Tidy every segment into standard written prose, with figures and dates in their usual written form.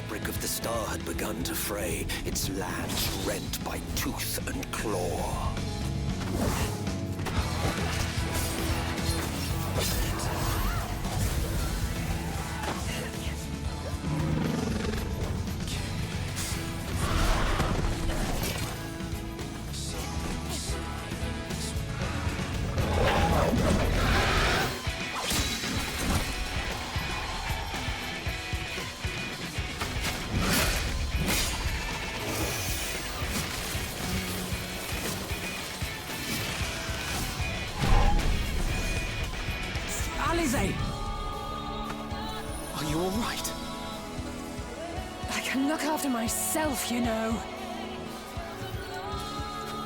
fabric of the star had begun to fray, its lands rent by tooth and claw. Are you all right? I can look after myself, you know.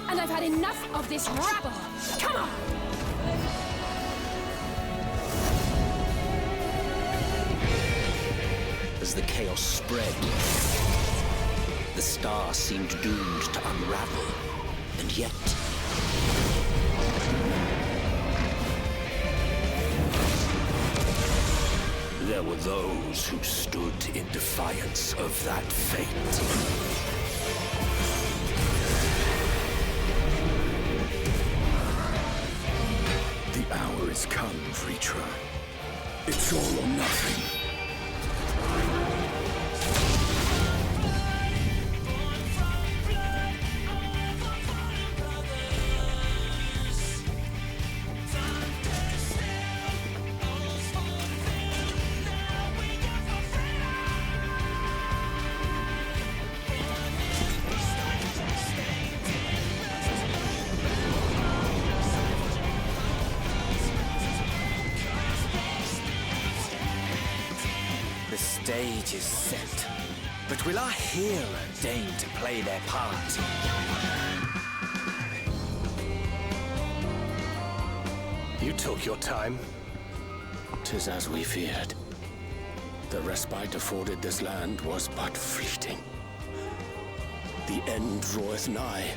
And I've had enough of this rabble. Come on! As the chaos spread, the star seemed doomed to unravel, and yet... there were those who stood in defiance of that fate. The hour is come, Vritra. It's all or nothing. The stage is set, but will our hero deign to play their part? You took your time. 'Tis as we feared. The respite afforded this land was but fleeting. The end draweth nigh.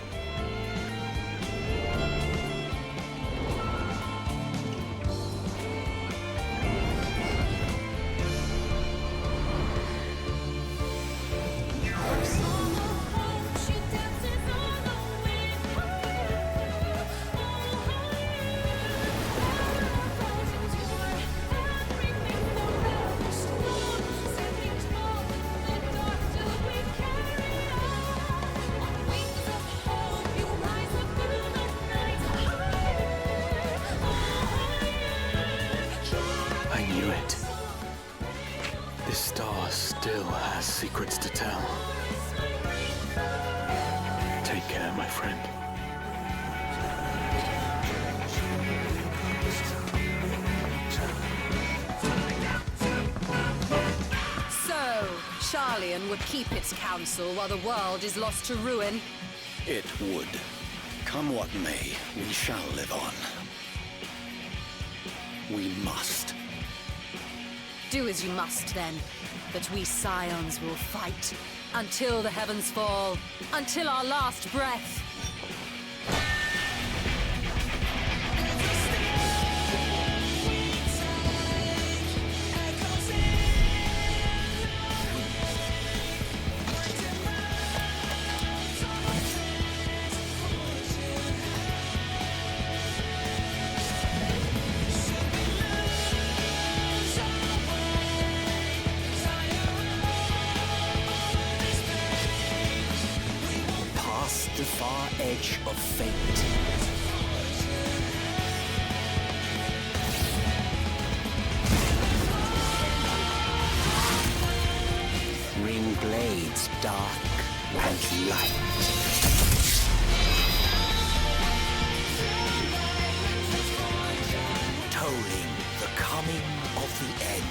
I knew it. This star still has secrets to tell. Take care, my friend. So, Charlian would keep its counsel while the world is lost to ruin. It would. Come what may, we shall live on. We must. Do as you must, then. But we Scions will fight until the heavens fall, until our last breath. The far edge of fate. Ring blades dark and light. Tolling the coming of the end.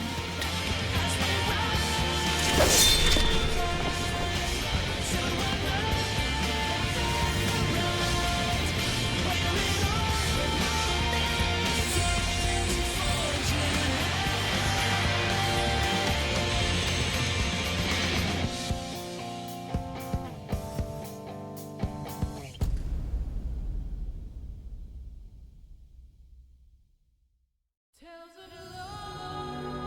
Tales of love.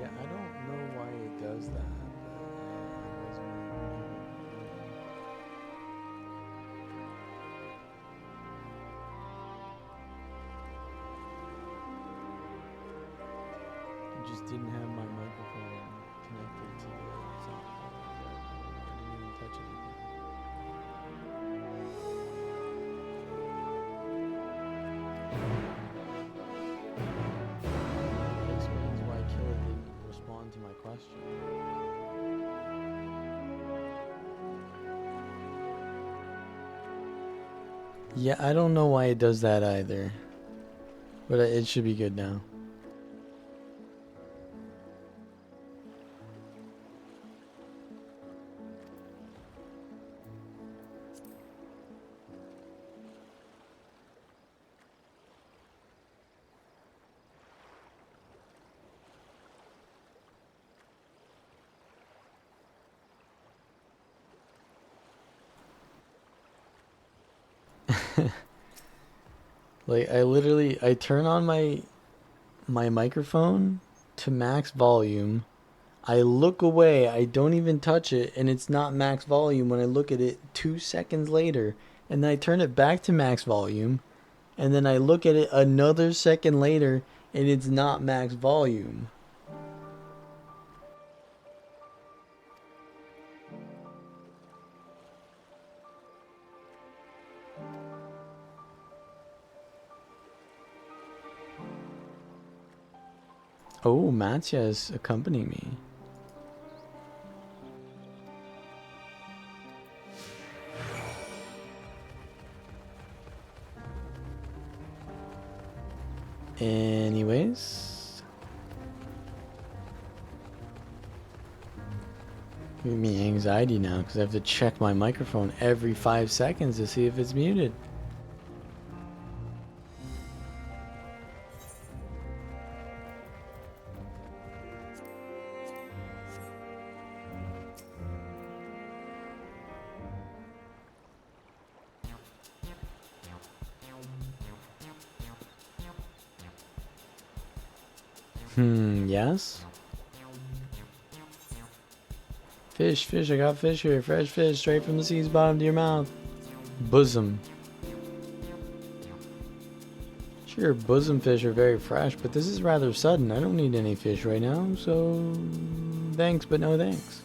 Yeah, I don't know why it does that. I just didn't have my microphone connected to the sound card. I didn't even touch anything. That explains why Killer didn't respond to my question. Yeah, I don't know why it does that either. But it should be good now. Like I turn on my microphone to max volume. I look away, I don't even touch it, and it's not max volume when I look at it 2 seconds later. And then I turn it back to max volume, and then I look at it another second later, and it's not max volume. Oh, Matya is accompanying me. Anyways, giving me anxiety now because I have to check my microphone every 5 seconds to see if it's muted. Yes? Fish, I got fish here. Fresh fish, straight from the sea's bottom to your mouth. Bosom. Sure, bosom fish are very fresh, but this is rather sudden. I don't need any fish right now, so thanks, but no thanks.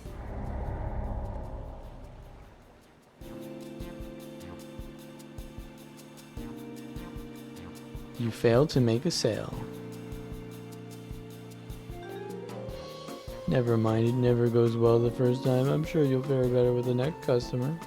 You failed to make a sale. Never mind, it never goes well the first time. I'm sure you'll fare better with the next customer.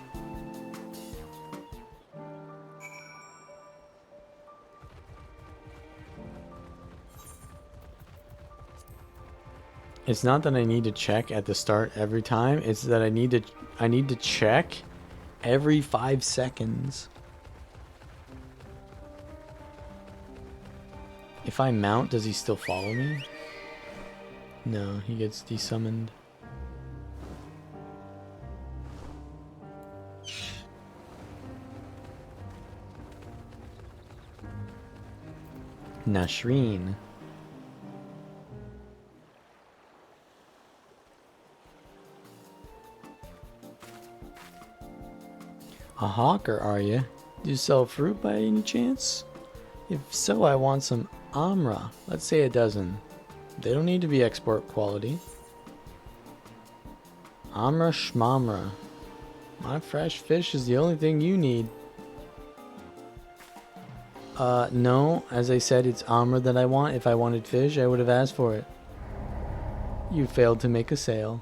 It's not that I need to check at the start every time, it's that I need to check every 5 seconds. If I mount, does he still follow me? No, he gets desummoned. Nasreen. A hawker, are you? Do you sell fruit by any chance? If so, I want some amra. Let's say a dozen. They don't need to be export quality. Amra shmamra. My fresh fish is the only thing you need. No. As I said, it's amra that I want. If I wanted fish, I would have asked for it. You failed to make a sale.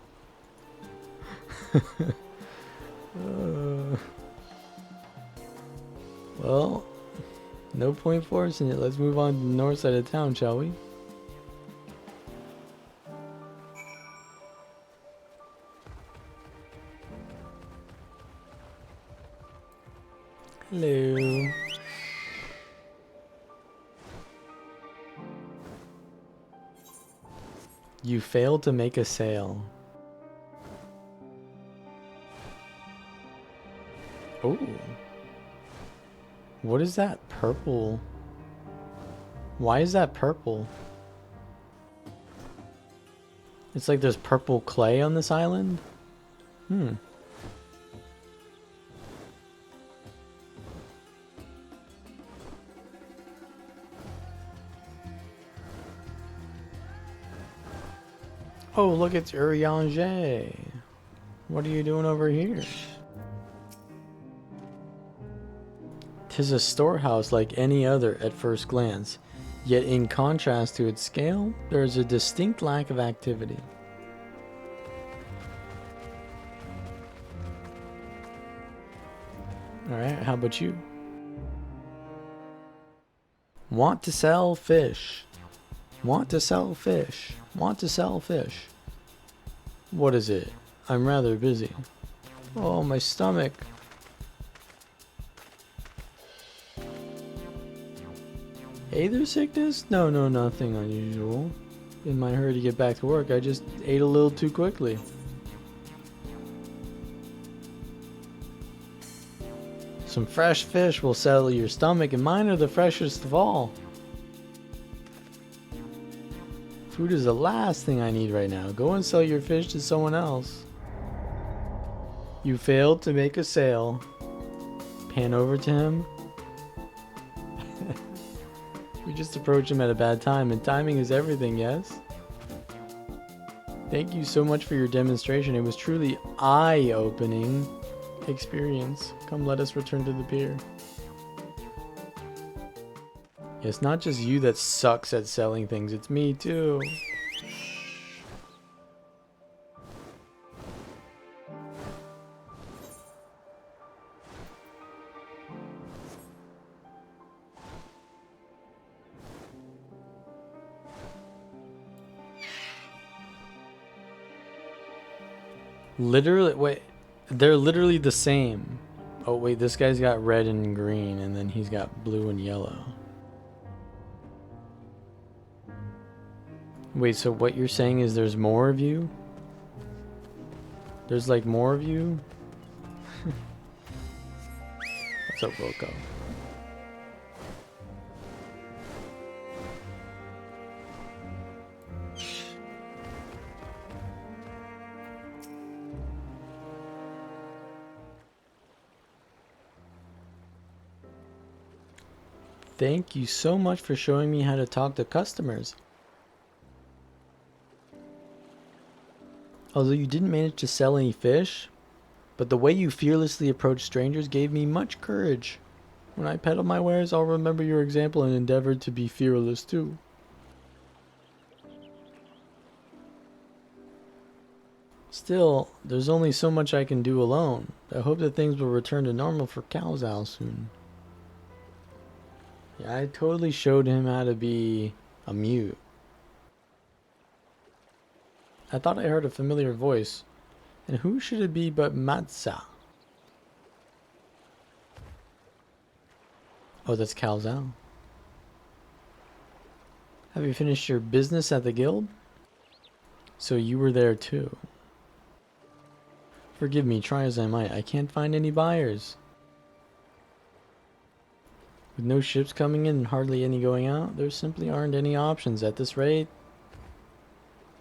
Well, no point forcing it. Let's move on to the north side of town, shall we? Hello. You failed to make a sale. Oh. What is that purple? Why is that purple? It's like there's purple clay on this island. Hmm. Oh, look, it's Urianger. What are you doing over here? 'Tis a storehouse like any other at first glance, yet in contrast to its scale, there is a distinct lack of activity. Alright, how about you? Want to sell fish. Want to sell fish. Want to sell fish. What is it? I'm rather busy. Oh, my stomach. Hey there, sickness? No, nothing unusual. In my hurry to get back to work, I just ate a little too quickly. Some fresh fish will settle your stomach, and mine are the freshest of all. Food is the last thing I need right now. Go and sell your fish to someone else. You failed to make a sale. Pan over to him. We just approached him at a bad time, and timing is everything, yes? Thank you so much for your demonstration. It was truly eye-opening experience. Come, let us return to the pier. It's not just you that sucks at selling things, it's me too. Literally, wait, they're literally the same. Oh wait, this guy's got red and green, and then he's got blue and yellow. Wait, so what you're saying is there's more of you? There's like more of you? What's up, Wilco? Thank you so much for showing me how to talk to customers. Although you didn't manage to sell any fish, but the way you fearlessly approached strangers gave me much courage. When I peddle my wares, I'll remember your example and endeavor to be fearless too. Still, there's only so much I can do alone. I hope that things will return to normal for Calzal soon. Yeah, I totally showed him how to be a mute. I thought I heard a familiar voice. And who should it be but Matza? Oh, that's Calzal. Have you finished your business at the guild? So you were there too. Forgive me, try as I might. I can't find any buyers. With no ships coming in and hardly any going out, there simply aren't any options at this rate.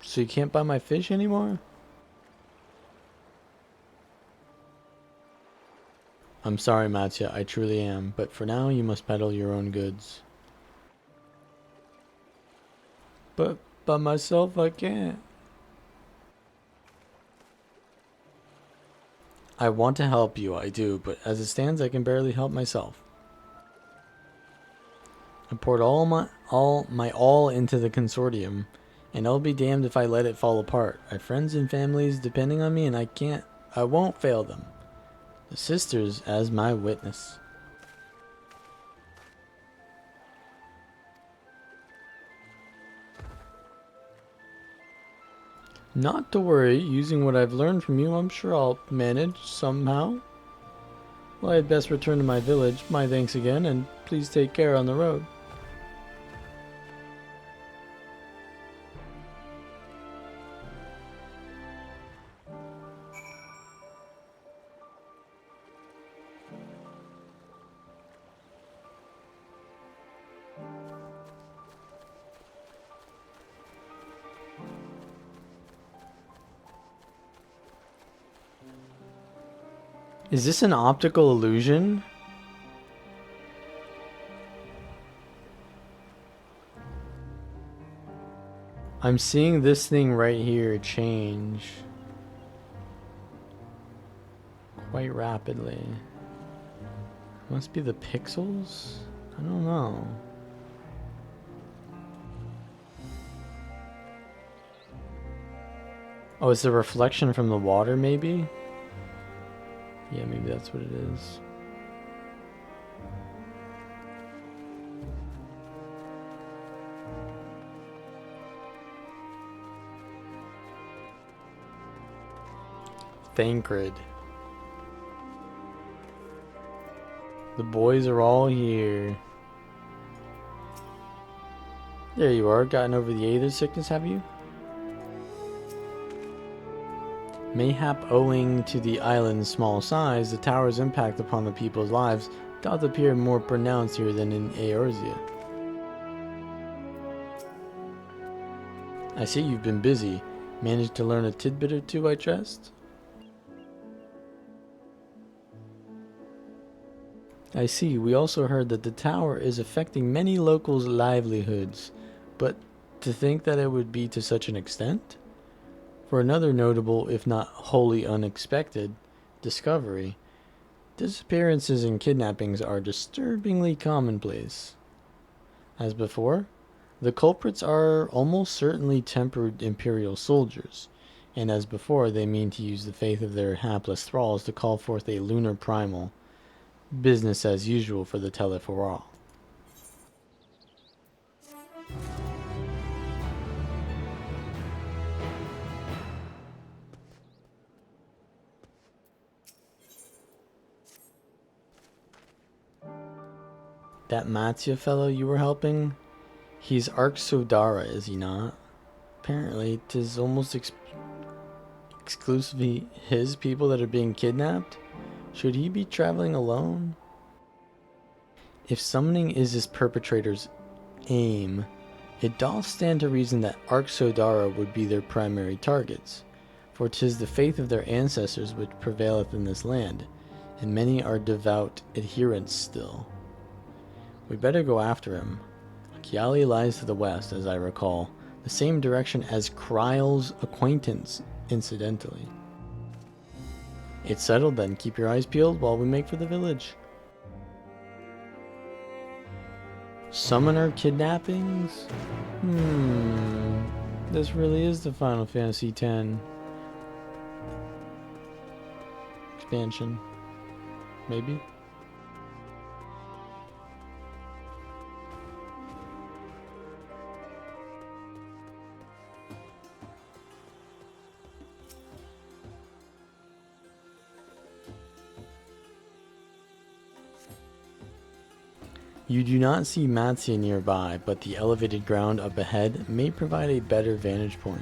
So you can't buy my fish anymore? I'm sorry, Matya, I truly am, but for now you must peddle your own goods. But by myself I can't. I want to help you, I do, but as it stands I can barely help myself. I poured all my all into the consortium, and I'll be damned if I let it fall apart. I have friends and families depending on me, and I won't fail them. The sisters as my witness. Not to worry, using what I've learned from you, I'm sure I'll manage somehow. Well, I'd best return to my village. My thanks again, and please take care on the road. Is this an optical illusion? I'm seeing this thing right here change quite rapidly. Must be the pixels? I don't know. Oh, it's the reflection from the water, maybe? Yeah, maybe that's what it is. Thancred. The boys are all here. There you are. Gotten over the Aether sickness, have you? Mayhap owing to the island's small size, the tower's impact upon the people's lives doth appear more pronounced here than in Eorzea. I see you've been busy. Managed to learn a tidbit or two, I trust? I see. We also heard that the tower is affecting many locals' livelihoods, but to think that it would be to such an extent? For another notable, if not wholly unexpected, discovery, disappearances and kidnappings are disturbingly commonplace. As before, the culprits are almost certainly tempered Imperial soldiers, and as before, they mean to use the faith of their hapless thralls to call forth a lunar primal. Business as usual for the Teleforal. That Matsia fellow you were helping, he's Ark Sodara, is he not? Apparently, 'tis almost exclusively his people that are being kidnapped. Should he be traveling alone? If summoning is his perpetrator's aim, it doth stand to reason that Ark Sodara would be their primary targets, for 'tis the faith of their ancestors which prevaileth in this land, and many are devout adherents still. We better go after him. Kiali lies to the west, as I recall, the same direction as Kryle's acquaintance, incidentally. It's settled then. Keep your eyes peeled while we make for the village. Summoner kidnappings? This really is the Final Fantasy X expansion. Maybe? You do not see Matsia nearby, but the elevated ground up ahead may provide a better vantage point.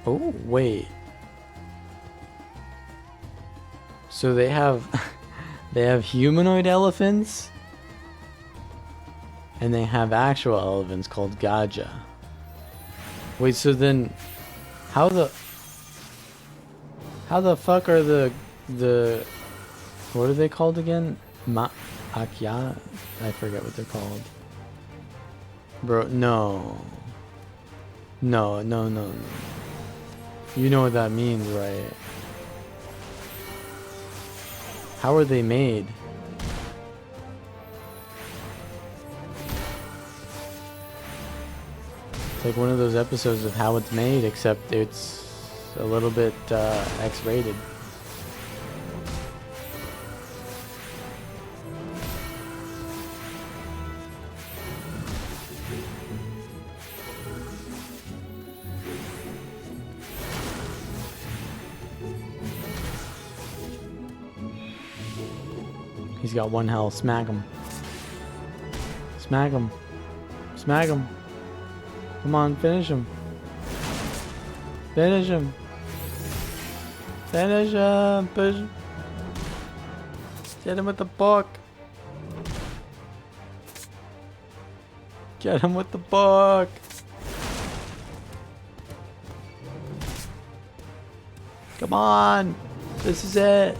Oh, wait. So they have they have humanoid elephants and they have actual elephants called Gaja. Wait, so then how the fuck are the what are they called again? Akya? I forget what they're called. Bro, no. No. You know what that means, right? How are they made? It's like one of those episodes of How It's Made, except it's a little bit X-rated. He's got one health. Smack him. Smack him. Smack him. Come on, finish him. Finish him. Finish him. Push him. Hit him with the book. Get him with the book. Come on. This is it.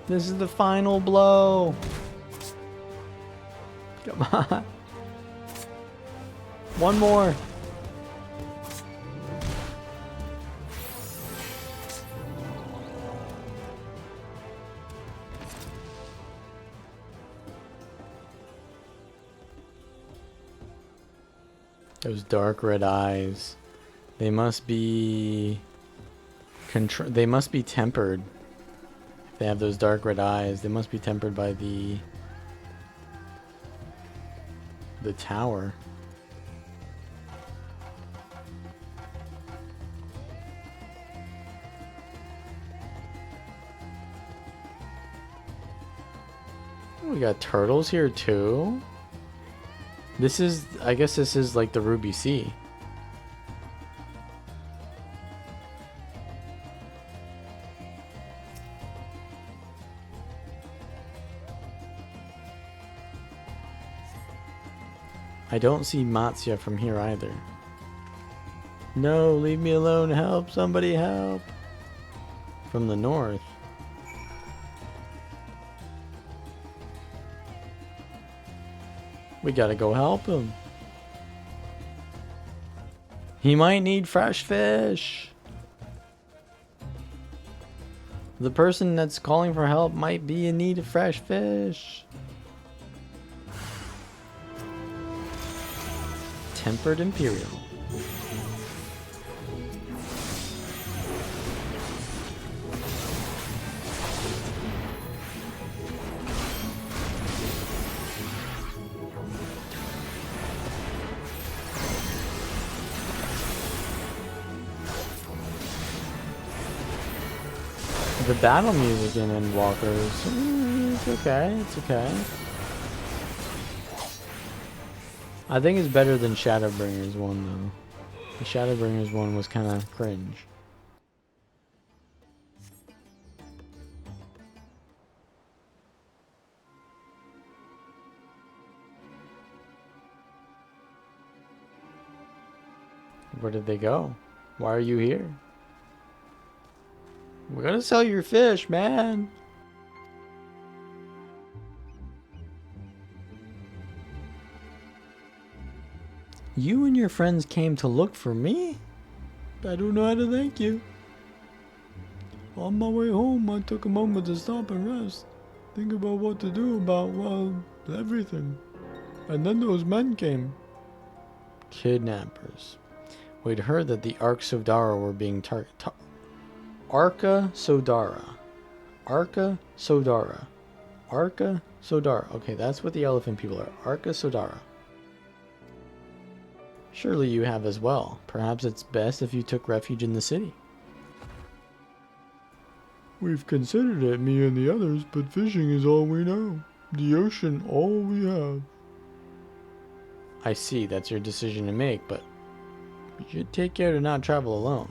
This is the final blow. Come on. One more. Those dark red eyes. They must be they must be tempered. If they have those dark red eyes, they must be tempered by the tower. We got turtles here too. This is, I guess this is like the Ruby Sea. I don't see Matsya from here either. No, leave me alone. Help, somebody help. From the north. We gotta go help him. He might need fresh fish. The person that's calling for help might be in need of fresh fish. Tempered Imperial. The battle music in Endwalker is it's okay, it's okay. I think it's better than Shadowbringers 1 though. The Shadowbringers 1 was kind of cringe. Where did they go? Why are you here? We're gonna sell your fish, man. You and your friends came to look for me? I don't know how to thank you. On my way home, I took a moment to stop and rest. Think about what to do about, well, everything. And then those men came. Kidnappers. We'd heard that the Ark Sodara were being targeted. Arca Sodara. Arca Sodara. Arca Sodara. Okay, that's what the elephant people are. Arca Sodara. Surely you have as well. Perhaps it's best if you took refuge in the city. We've considered it, me and the others, but fishing is all we know. The ocean, all we have. I see, that's your decision to make, but you should take care to not travel alone.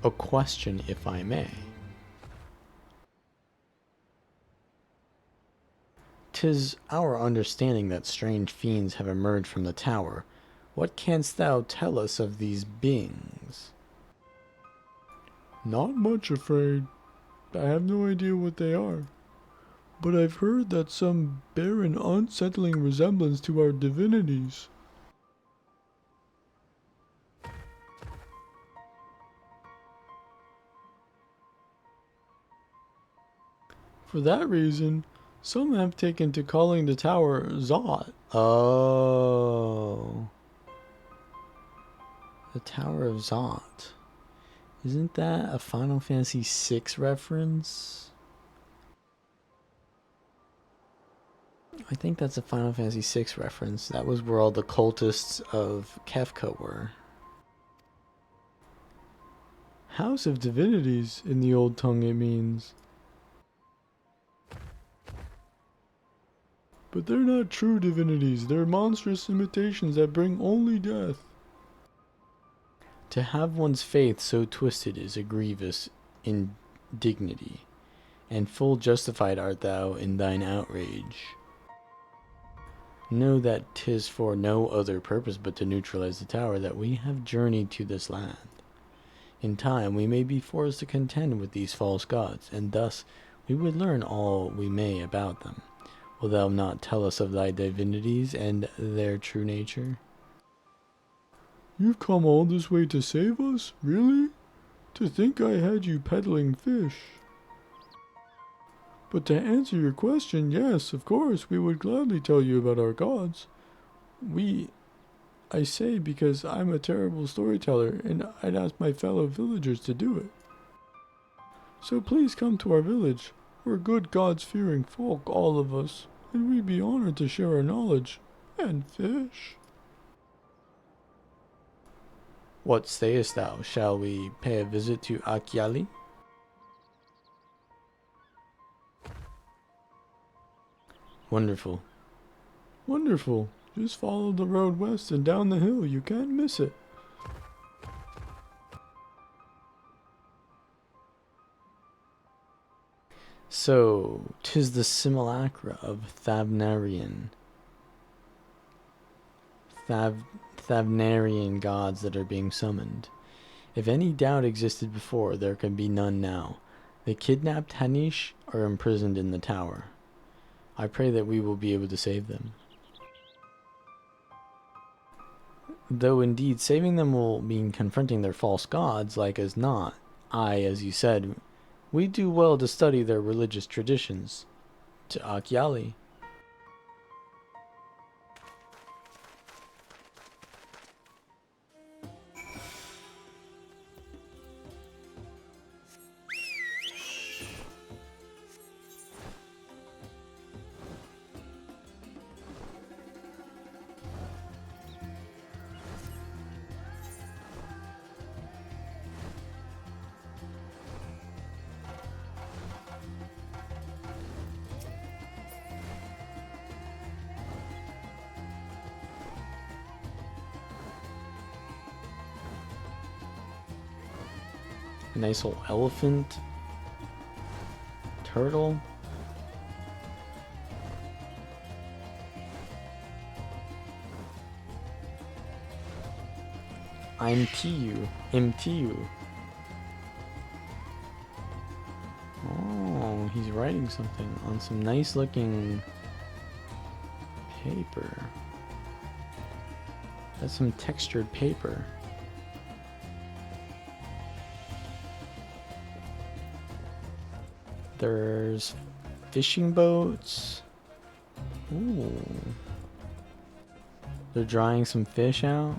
A question, if I may. 'Tis our understanding that strange fiends have emerged from the tower. What canst thou tell us of these beings? Not much, afraid. I have no idea what they are. But I've heard that some bear an unsettling resemblance to our divinities. For that reason, some have taken to calling the tower Zot. Oh. The Tower of Zot. Isn't that a Final Fantasy VI reference? I think that's a Final Fantasy VI reference. That was where all the cultists of Kefka were. House of Divinities, in the old tongue it means. But they're not true divinities. They're monstrous imitations that bring only death. To have one's faith so twisted is a grievous indignity. and full justified art thou in thine outrage. Know that 'tis for no other purpose but to neutralize the tower that we have journeyed to this land. In time we may be forced to contend with these false gods, and thus we would learn all we may about them. Wilt thou not tell us of thy divinities and their true nature? You've come all this way to save us? Really? To think I had you peddling fish. But to answer your question, yes, of course, we would gladly tell you about our gods. I say because I'm a terrible storyteller, and I'd ask my fellow villagers to do it. So please come to our village. We're good gods-fearing folk, all of us, and we'd be honored to share our knowledge. And fish. What sayest thou? Shall we pay a visit to Akyali? Wonderful. Wonderful. Just follow the road west and down the hill. You can't miss it. So, 'tis the simulacra of Thavnarian gods that are being summoned. If any doubt existed before, there can be none now. The kidnapped Hanish are imprisoned in the tower. I pray that we will be able to save them. Though indeed saving them will mean confronting their false gods, like as not, as you said, we do well to study their religious traditions. To Akyali. A nice little elephant. Turtle. I'm Tiyu. Oh, he's writing something on some nice looking paper. That's some textured paper. There's fishing boats. Ooh. They're drying some fish out.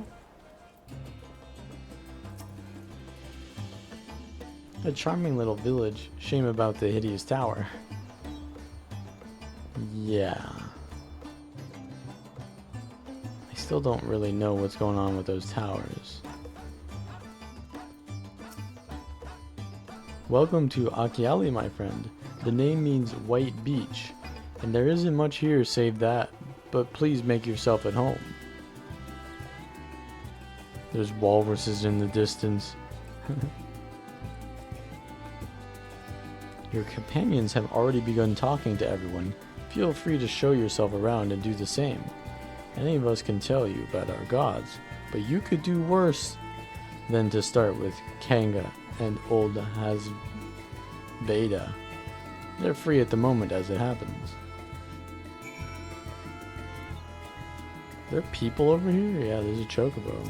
A charming little village. Shame about the hideous tower. Yeah. I still don't really know what's going on with those towers. Welcome to Akyali, my friend. The name means white beach, and there isn't much here save that, but please make yourself at home. There's walruses in the distance. Your companions have already begun talking to everyone. Feel free to show yourself around and do the same. Any of us can tell you about our gods, but you could do worse than to start with Kanga and old Hasbeda. They're free at the moment as it happens. There are people over here? Yeah, there's a chocobo.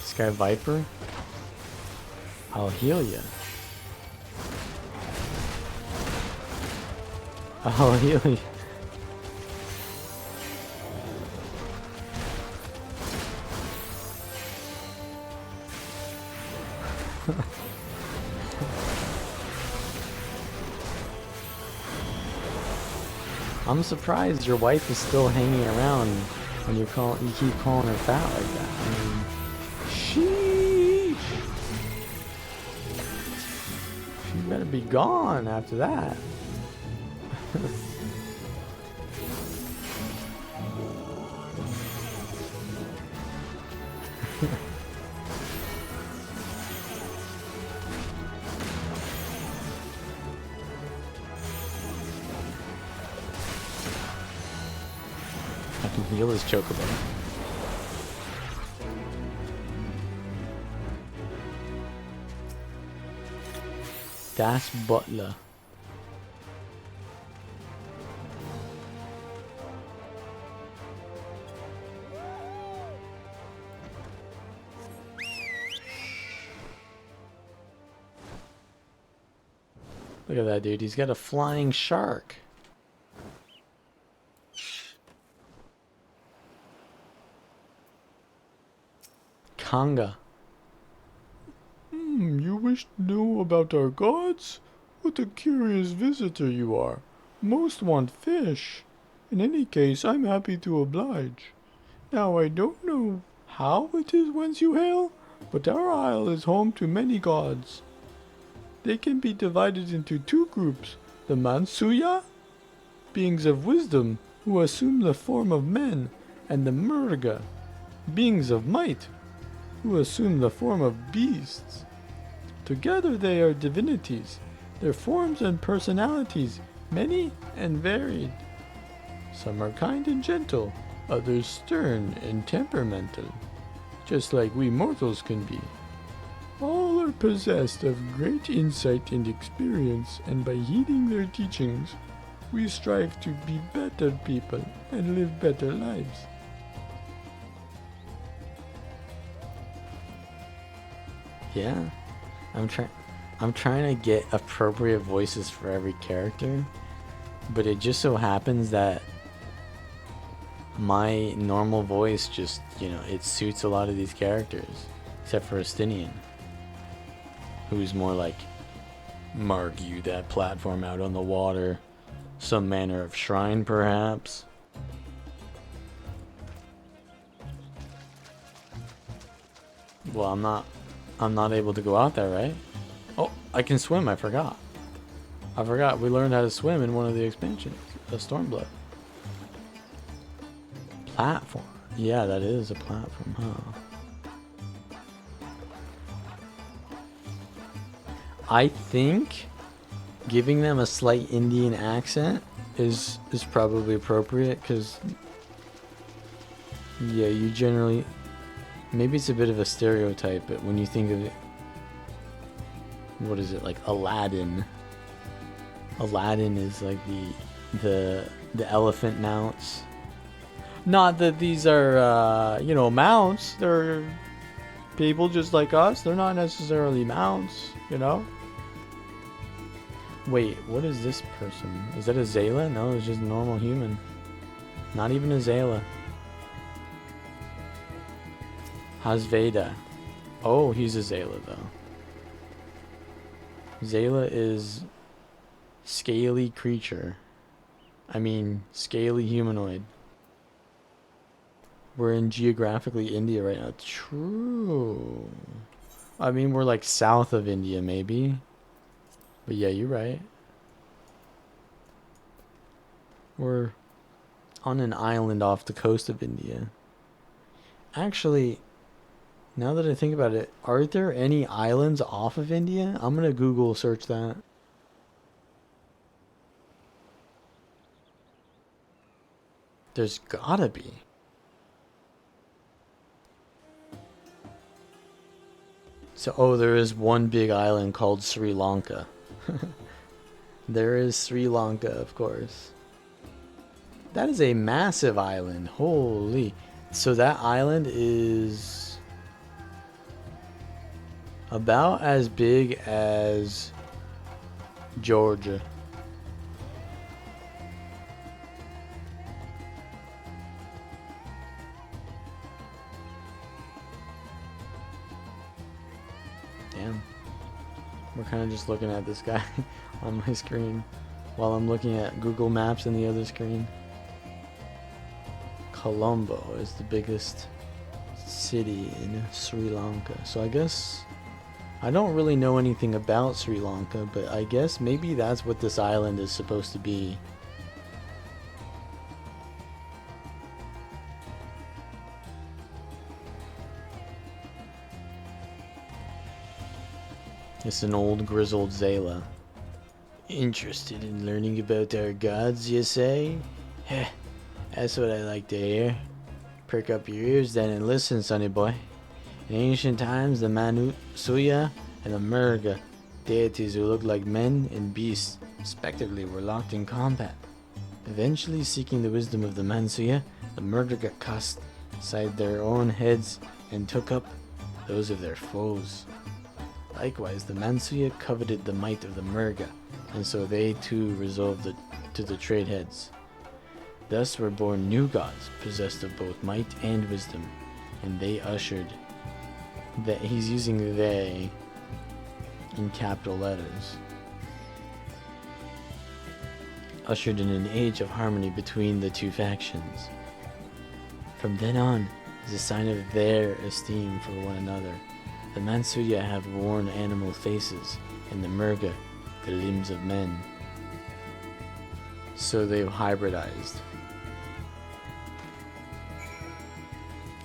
Sky Viper? I'll heal you. I'll heal you. I'm surprised your wife is still hanging around when you keep calling her fat like that. I mean, sheesh. She better be gone after that. I can heal his chocobo. Das Butler. Look at that dude, he's got a flying shark. Kanga. You wish to know about our gods? What a curious visitor you are. Most want fish. In any case, I'm happy to oblige. Now, I don't know how it is whence you hail, but our isle is home to many gods. They can be divided into two groups: the Mansuya, beings of wisdom who assume the form of men, and the Murga, beings of might, who assume the form of beasts. Together they are divinities, their forms and personalities many and varied. Some are kind and gentle, others stern and temperamental, just like we mortals can be. All are possessed of great insight and experience, and by heeding their teachings, we strive to be better people and live better lives. Yeah, I'm trying to get appropriate voices for every character, but it just so happens that my normal voice just, it suits a lot of these characters, except for Estinian, who's more like, mark you that platform out on the water, some manner of shrine perhaps. Well, I'm not able to go out there, right? Oh, I can swim, I forgot. We learned how to swim in one of the expansions, a Stormblood. Platform. Yeah, that is a platform, huh? I think giving them a slight Indian accent is probably appropriate, because yeah, you generally, maybe it's a bit of a stereotype, but when you think of it, what is it, like Aladdin is like the elephant mounts. Not that these are mounts, they're people just like us, they're not necessarily mounts, Wait, what is this person? Is that a Zayla? No, it's just a normal human. Not even a Zayla. Hasveda. Oh, he's a Zayla though. Zayla is scaly creature. I mean, scaly humanoid. We're in geographically India right now. True. I mean, we're like south of India maybe. But yeah, you're right. We're on an island off the coast of India. Actually, now that I think about it, are there any islands off of India? I'm gonna Google search that. There's gotta be. So, there is one big island called Sri Lanka. There is Sri Lanka, of course. That is a massive island. Holy. So that island is about as big as Georgia. Damn. We're kind of just looking at this guy on my screen while I'm looking at Google Maps in the other screen. Colombo is the biggest city in Sri Lanka. So I guess I don't really know anything about Sri Lanka, but I guess maybe that's what this island is supposed to be. It's an old grizzled Zayla. Interested in learning about our gods, you say? Heh, that's what I like to hear. Perk up your ears then and listen, sonny boy. In ancient times, the Mansuya and the Murga, deities who looked like men and beasts, respectively, were locked in combat. Eventually, seeking the wisdom of the Mansuya, the Murga got cast aside their own heads and took up those of their foes. Likewise, the Mansuya coveted the might of the Murga, and so they too resolved to the trade heads. Thus were born new gods, possessed of both might and wisdom, and they ushered that he's using they in capital letters. Ushered in an age of harmony between the two factions. From then on, as a sign of their esteem for one another, the Mansuya have worn animal faces, and the Murga the limbs of men. So they've hybridized.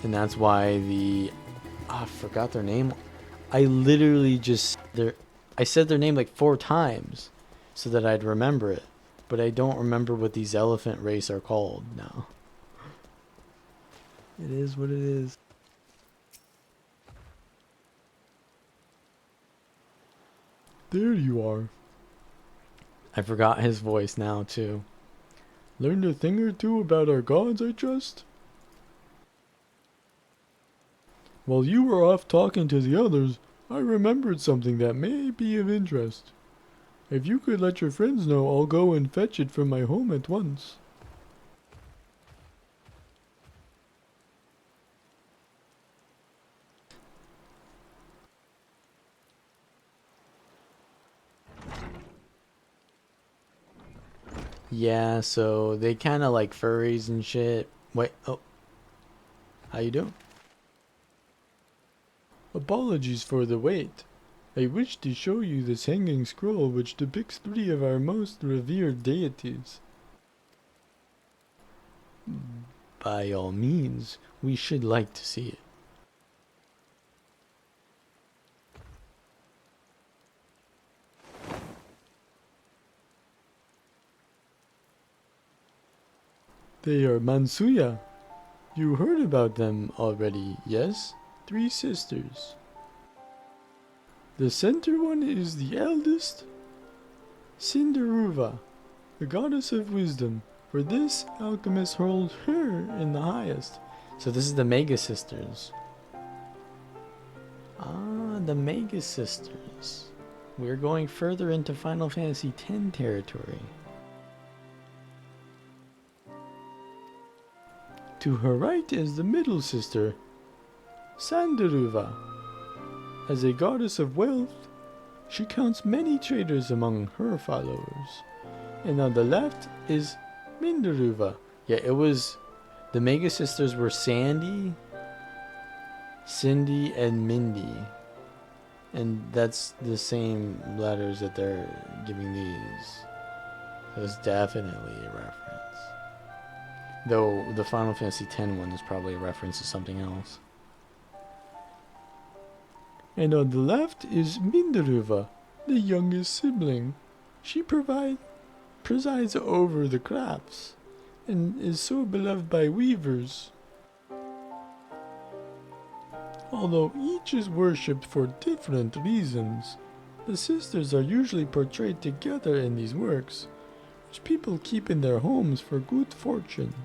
And that's why I forgot their name. I literally I said their name like 4 times so that I'd remember it. But I don't remember what these elephant race are called now. It is what it is. There you are. I forgot his voice now too. Learned a thing or two about our gods, I trust? While you were off talking to the others, I remembered something that may be of interest. If you could let your friends know, I'll go and fetch it from my home at once. Yeah, so they kind of like furries and shit. Wait, oh. How you doing? Apologies for the wait. I wish to show you this hanging scroll which depicts 3 of our most revered deities. By all means, we should like to see it. They are Mansuya. You heard about them already, yes? 3 sisters. The center one is the eldest, Cinderuva, the goddess of wisdom. For this, alchemists hold her in the highest. So this is the Mega Sisters. Ah, the Mega Sisters. We're going further into Final Fantasy X territory. To her right is the middle sister, Sandaruva. As a goddess of wealth, she counts many traders among her followers. And on the left is Mindaruva. Yeah, it was... The Mega Sisters were Sandy, Cindy, and Mindy. And that's the same letters that they're giving these. So it's definitely a reference. Though the Final Fantasy X one is probably a reference to something else. And on the left is Mindaruva, the youngest sibling. She presides over the crafts, and is so beloved by weavers. Although each is worshipped for different reasons, the sisters are usually portrayed together in these works, which people keep in their homes for good fortune.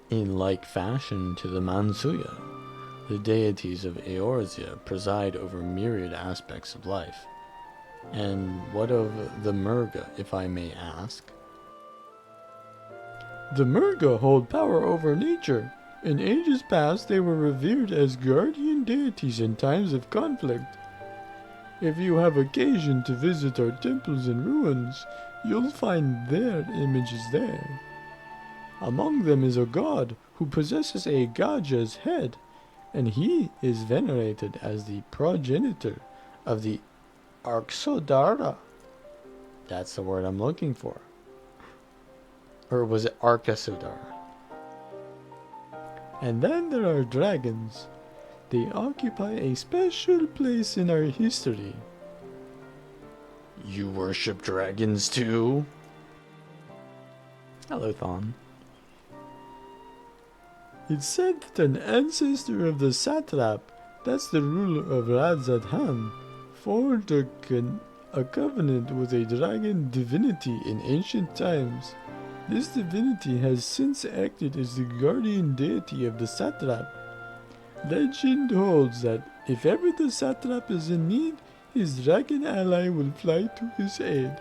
In like fashion to the Mansuya, the deities of Eorzea preside over myriad aspects of life. And what of the Murga, if I may ask? The Murga hold power over nature. In ages past, they were revered as guardian deities in times of conflict. If you have occasion to visit our temples and ruins, you'll find their images there. Among them is a god who possesses a Gaja's head, and he is venerated as the progenitor of the Arxodara. That's the word I'm looking for. Or was it Arkasudara? And then there are dragons. They occupy a special place in our history. You worship dragons too? Hello, Thon. It's said that an ancestor of the satrap, that's the ruler of Radzat-Han, formed a covenant with a dragon divinity in ancient times. This divinity has since acted as the guardian deity of the satrap. Legend holds that if ever the satrap is in need, his dragon ally will fly to his aid.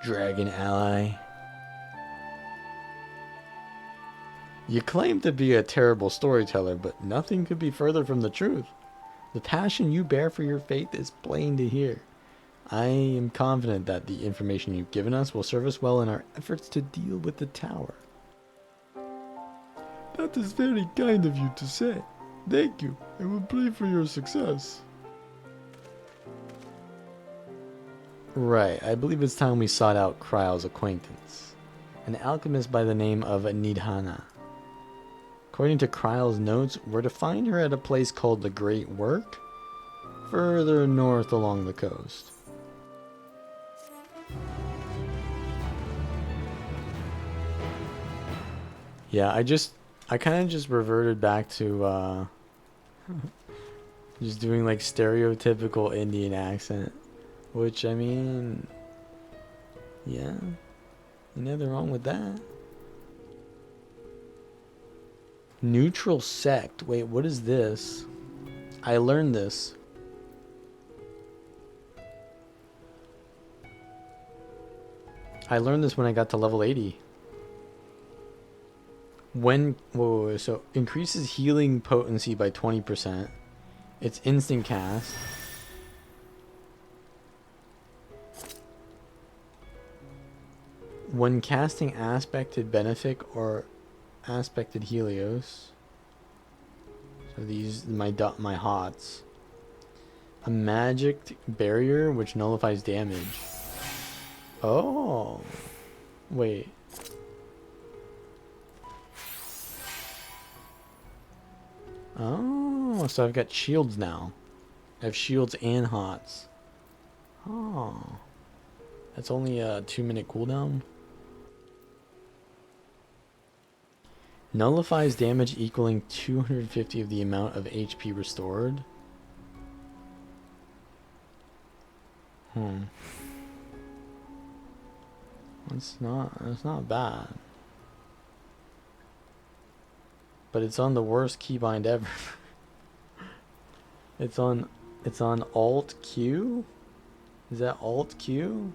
Dragon ally. You claim to be a terrible storyteller, but nothing could be further from the truth. The passion you bear for your faith is plain to hear. I am confident that the information you've given us will serve us well in our efforts to deal with the tower. That is very kind of you to say. Thank you. I will pray for your success. Right, I believe it's time we sought out Kryle's acquaintance, an alchemist by the name of Nidhana. According to Kryle's notes, we're to find her at a place called the Great Work, further north along the coast. Yeah, I kind of just reverted back to just doing like stereotypical Indian accent, which I mean, yeah, nothing wrong with that. Neutral sect. Wait, what is this? I learned this. I learned this when I got to level 80. When, whoa, so increases healing potency by 20%. It's instant cast. When casting aspected Benefic or aspected Helios. So these, my hots. A magic barrier which nullifies damage. Oh. Wait. Oh, so I've got shields now. I have shields and hots. Oh. That's only a 2-minute cooldown. Nullifies damage equaling 250 of the amount of HP restored. That's not bad. But it's on the worst keybind ever. It's on Alt Q? Is that Alt Q?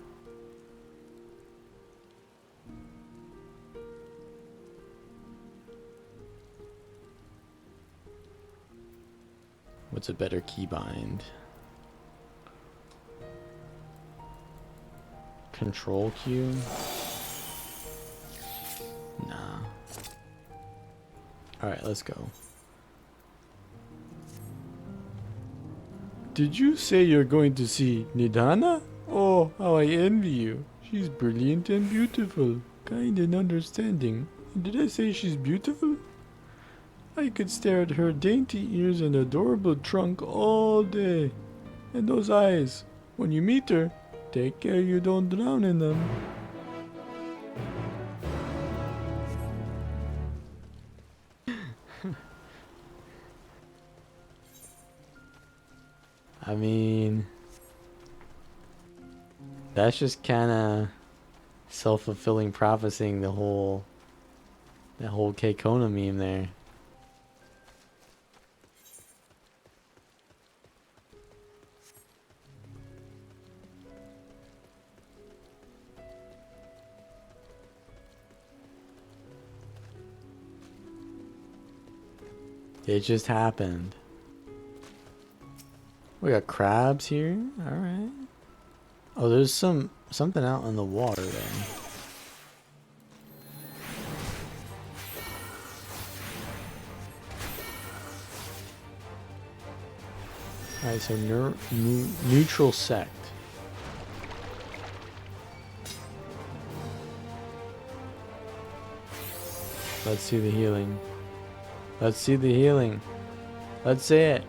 What's a better keybind? Control Q? Nah. Alright, let's go. Did you say you're going to see Nidhana? Oh, how I envy you. She's brilliant and beautiful, kind and understanding. And did I say she's beautiful? I could stare at her dainty ears and adorable trunk all day. And those eyes. When you meet her, take care you don't drown in them. I mean, that's just kind of self-fulfilling prophesying that whole K-Kona meme there. It just happened. We got crabs here. All right. Oh, there's something out in the water there. All right, so neutral sect. Let's see the healing. Let's see the healing. Let's see it.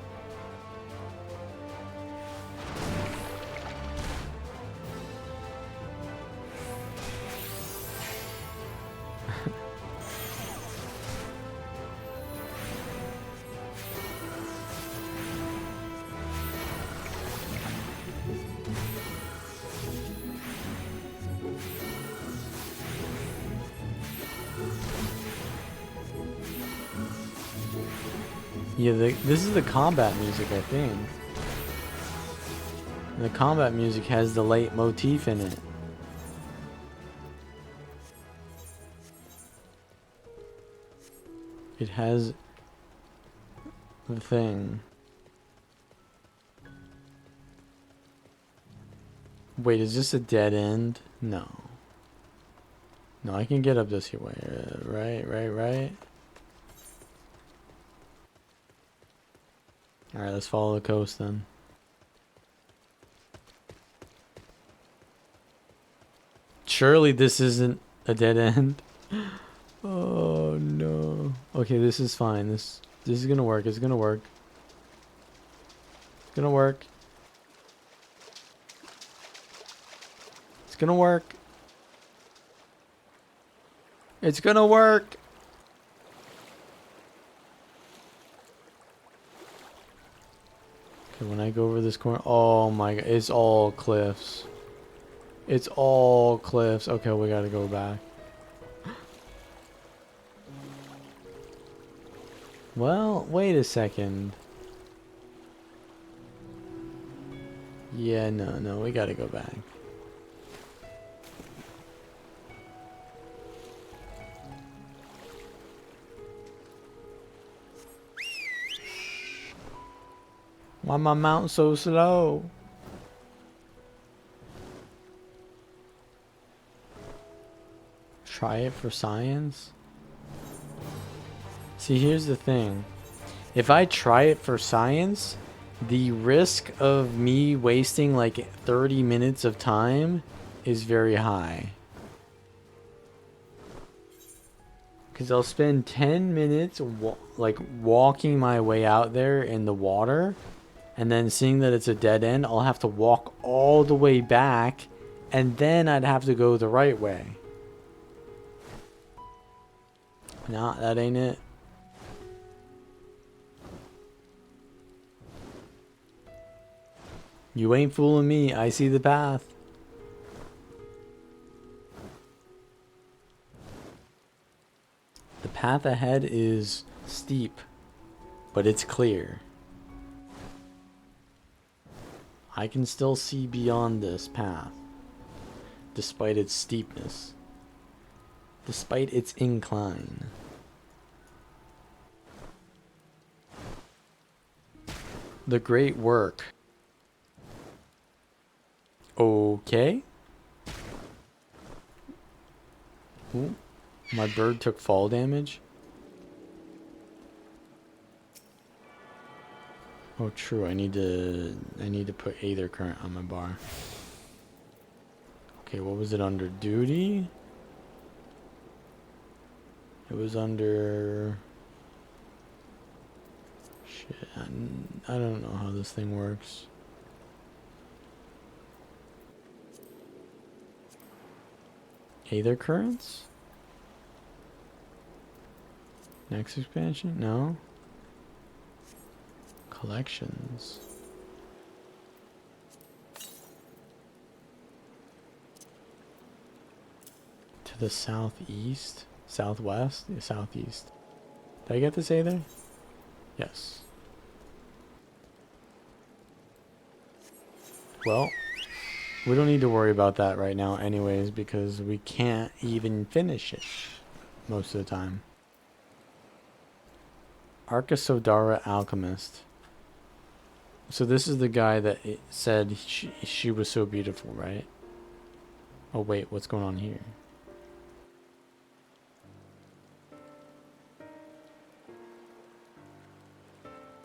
Yeah, this is the combat music, I think. And the combat music has the leitmotif in it. It has the thing. Wait, is this a dead end? No. No, I can get up this way. Right. Alright, let's follow the coast then. Surely this isn't a dead end. Oh no. Okay, this is fine. This is gonna work. It's gonna work. It's gonna work. It's gonna work. It's gonna work. Okay, when I go over this corner, oh my god, it's all cliffs. It's all cliffs. Okay, we gotta go back. Well, wait a second. Yeah, no, we gotta go back. Why my mountain so slow? Try it for science? See, here's the thing. If I try it for science, the risk of me wasting like 30 minutes of time is very high. Because I'll spend 10 minutes walking my way out there in the water. And then seeing that it's a dead end, I'll have to walk all the way back. And then I'd have to go the right way. Nah, that ain't it. You ain't fooling me. I see the path. The path ahead is steep, but it's clear. I can still see beyond this path, despite its steepness, despite its incline. The great work. Okay. Ooh, my bird took fall damage. Oh, true. I need to put Aether Current on my bar. Okay, what was it under? Duty? It was under... Shit, I don't know how this thing works. Aether Currents? Next expansion? No. Collections. To the southeast? Southwest? Yeah, southeast. Did I get this Aether? Yes. Well, we don't need to worry about that right now anyways, because we can't even finish it most of the time. Arkasodara Alchemist. So this is the guy that said she was so beautiful, right? Oh wait, what's going on here?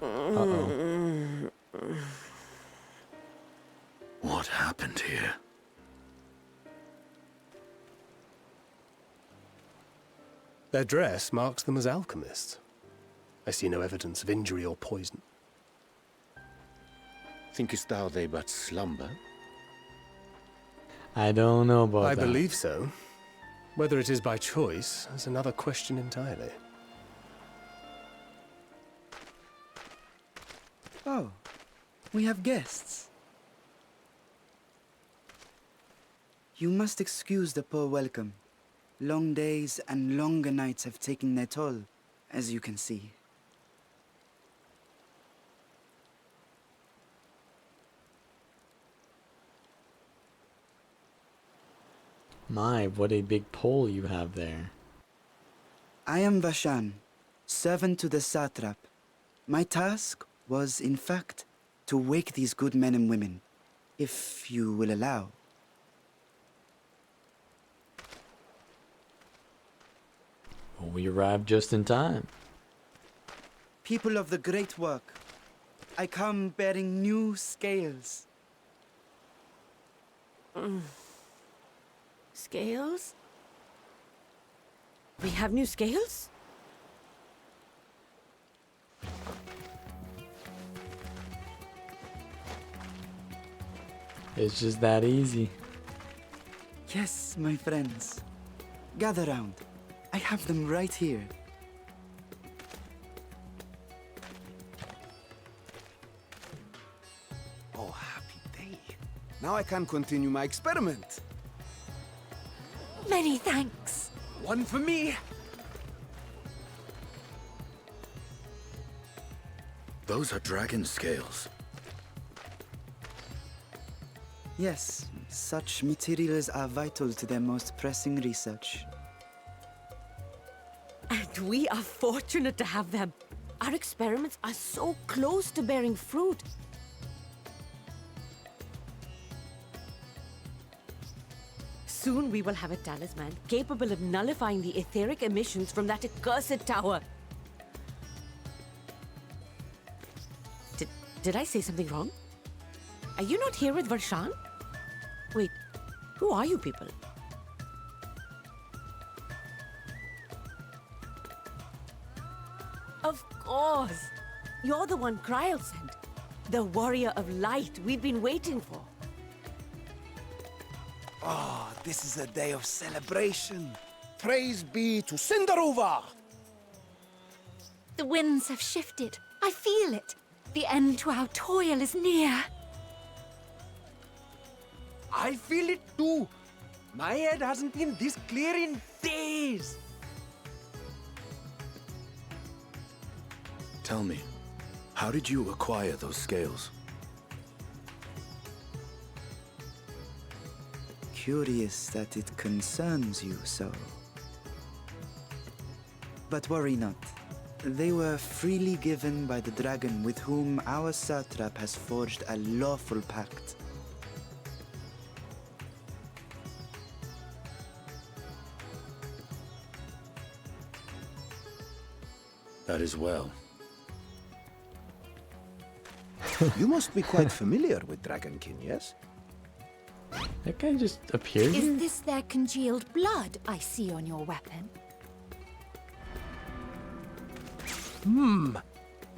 Uh-oh. What happened here? Their dress marks them as alchemists. I see no evidence of injury or poison. Thinkest thou they but slumber? I don't know about I that. believe so. Whether it is by choice is another question entirely. Oh, we have guests. You must excuse the poor welcome. Long days and longer nights have taken their toll, as you can see. My, what a big pole you have there. I am Vashan, servant to the satrap. My task was, in fact, to wake these good men and women, if you will allow. Well, we arrived just in time. People of the great work, I come bearing new scales. Scales? We have new scales? It's just that easy. Yes, my friends. Gather round. I have them right here. Oh, happy day. Now I can continue my experiment. Many thanks. One for me. Those are dragon scales. Yes, such materials are vital to their most pressing research. And we are fortunate to have them. Our experiments are so close to bearing fruit. Soon we will have a talisman capable of nullifying the etheric emissions from that accursed tower. Did I say something wrong? Are you not here with Varshan? Wait, who are you people? Of course! You're the one Kryl sent. The warrior of light we've been waiting for. Ah, this is a day of celebration. Praise be to Cinderova! The winds have shifted. I feel it. The end to our toil is near. I feel it too. My head hasn't been this clear in days. Tell me, how did you acquire those scales? Curious that it concerns you so. But worry not. They were freely given by the dragon with whom our satrap has forged a lawful pact. That is well. You must be quite familiar with Dragonkin, yes? That guy just appeared here? Is this their congealed blood I see on your weapon?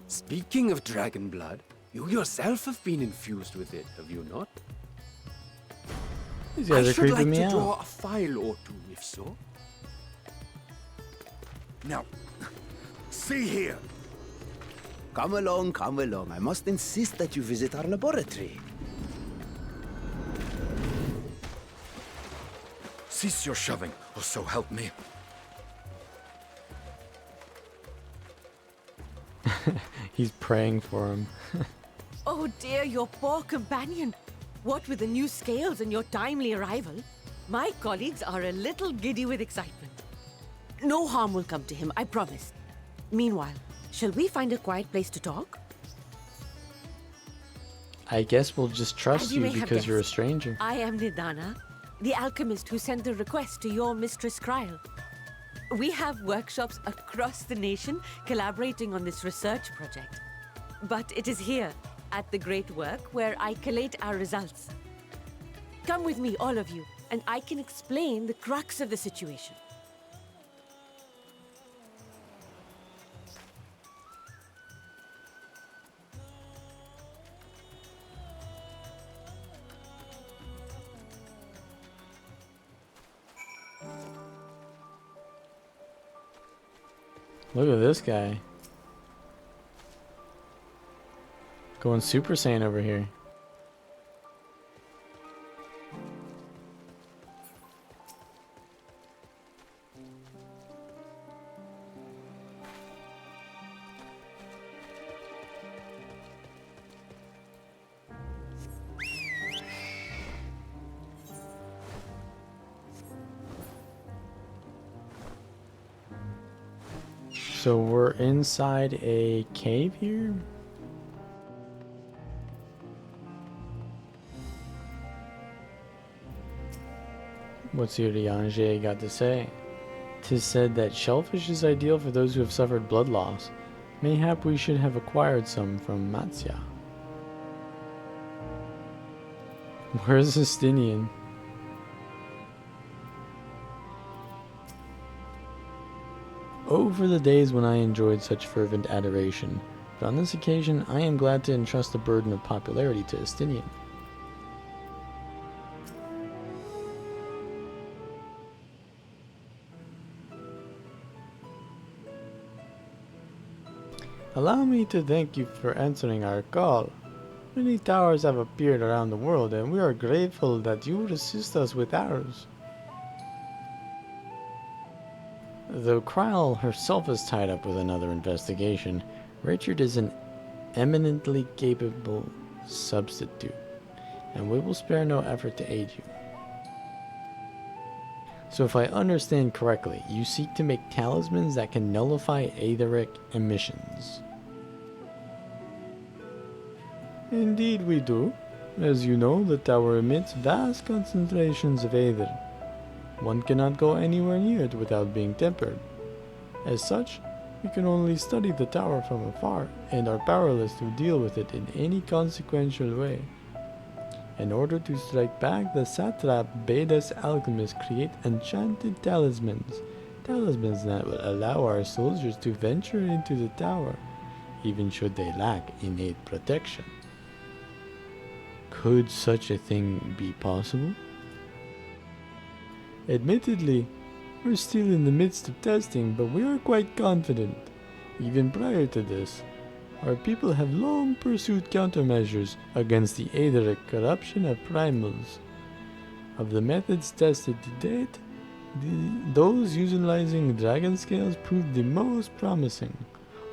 Speaking of dragon blood, you yourself have been infused with it, have you not? These I guys are should like creeping me to out. draw a file or two, if so. Now, see here. Come along, come along. I must insist that you visit our laboratory. Cease your shoving, or so help me. He's praying for him. Oh dear, your poor companion. What with the new scales and your timely arrival, my colleagues are a little giddy with excitement. No harm will come to him, I promise. Meanwhile, shall we find a quiet place to talk? I guess we'll just trust As you you may have because you're a guessed, stranger. I am Nidana, the alchemist who sent the request to your mistress Kryl. We have workshops across the nation collaborating on this research project. But it is here, at the Great Work, where I collate our results. Come with me, all of you, and I can explain the crux of the situation. Look at this guy. Going Super Saiyan over here. So we're inside a cave here? What's Urianger got to say? 'Tis said that shellfish is ideal for those who have suffered blood loss. Mayhap we should have acquired some from Matsya. Where's Justinian? Oh, for the days when I enjoyed such fervent adoration, but on this occasion I am glad to entrust the burden of popularity to Justinian. Allow me to thank you for answering our call. Many towers have appeared around the world, and we are grateful that you would assist us with ours. Though Kryl herself is tied up with another investigation, Richard is an eminently capable substitute, and we will spare no effort to aid you. So if I understand correctly, you seek to make talismans that can nullify aetheric emissions. Indeed we do. As you know, the tower emits vast concentrations of aether. One cannot go anywhere near it without being tempered. As such, we can only study the tower from afar and are powerless to deal with it in any consequential way. In order to strike back, the satrap bade us alchemists create enchanted talismans. Talismans that will allow our soldiers to venture into the tower, even should they lack innate protection. Could such a thing be possible? Admittedly, we're still in the midst of testing, but we are quite confident. Even prior to this, our people have long pursued countermeasures against the aetheric corruption of primals. Of the methods tested to date, those utilizing dragon scales proved the most promising.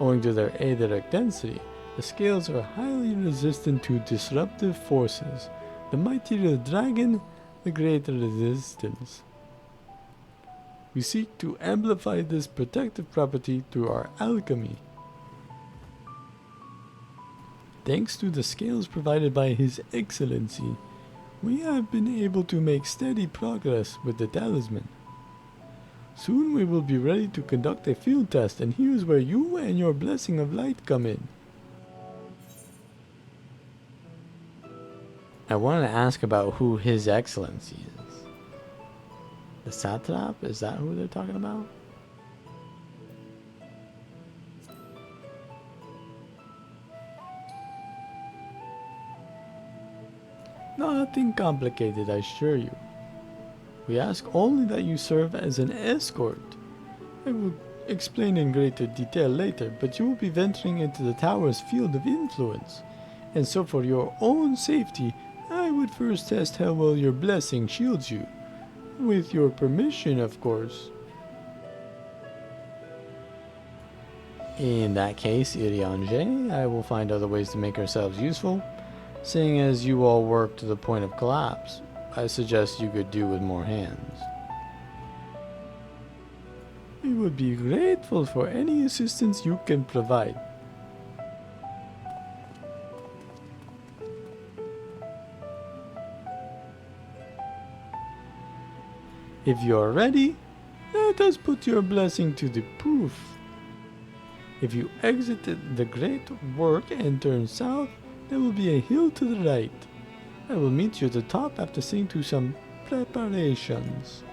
Owing to their aetheric density, the scales are highly resistant to disruptive forces. The mightier the dragon, the greater resistance. We seek to amplify this protective property through our alchemy. Thanks to the scales provided by His Excellency, we have been able to make steady progress with the talisman. Soon we will be ready to conduct a field test, and here's where you and your blessing of light come in. I wanted to ask about who His Excellency is. The satrap? Is that who they're talking about? Nothing complicated, I assure you. We ask only that you serve as an escort. I will explain in greater detail later, but you will be venturing into the tower's field of influence. And so for your own safety, I would first test how well your blessing shields you. With your permission, of course. In that case, Iriange, I will find other ways to make ourselves useful. Seeing as you all work to the point of collapse, I suggest you could do with more hands. We would be grateful for any assistance you can provide. If you're ready, let us put your blessing to the proof. If you exit the great work and turn south, there will be a hill to the right. I will meet you at the top after seeing to some preparations.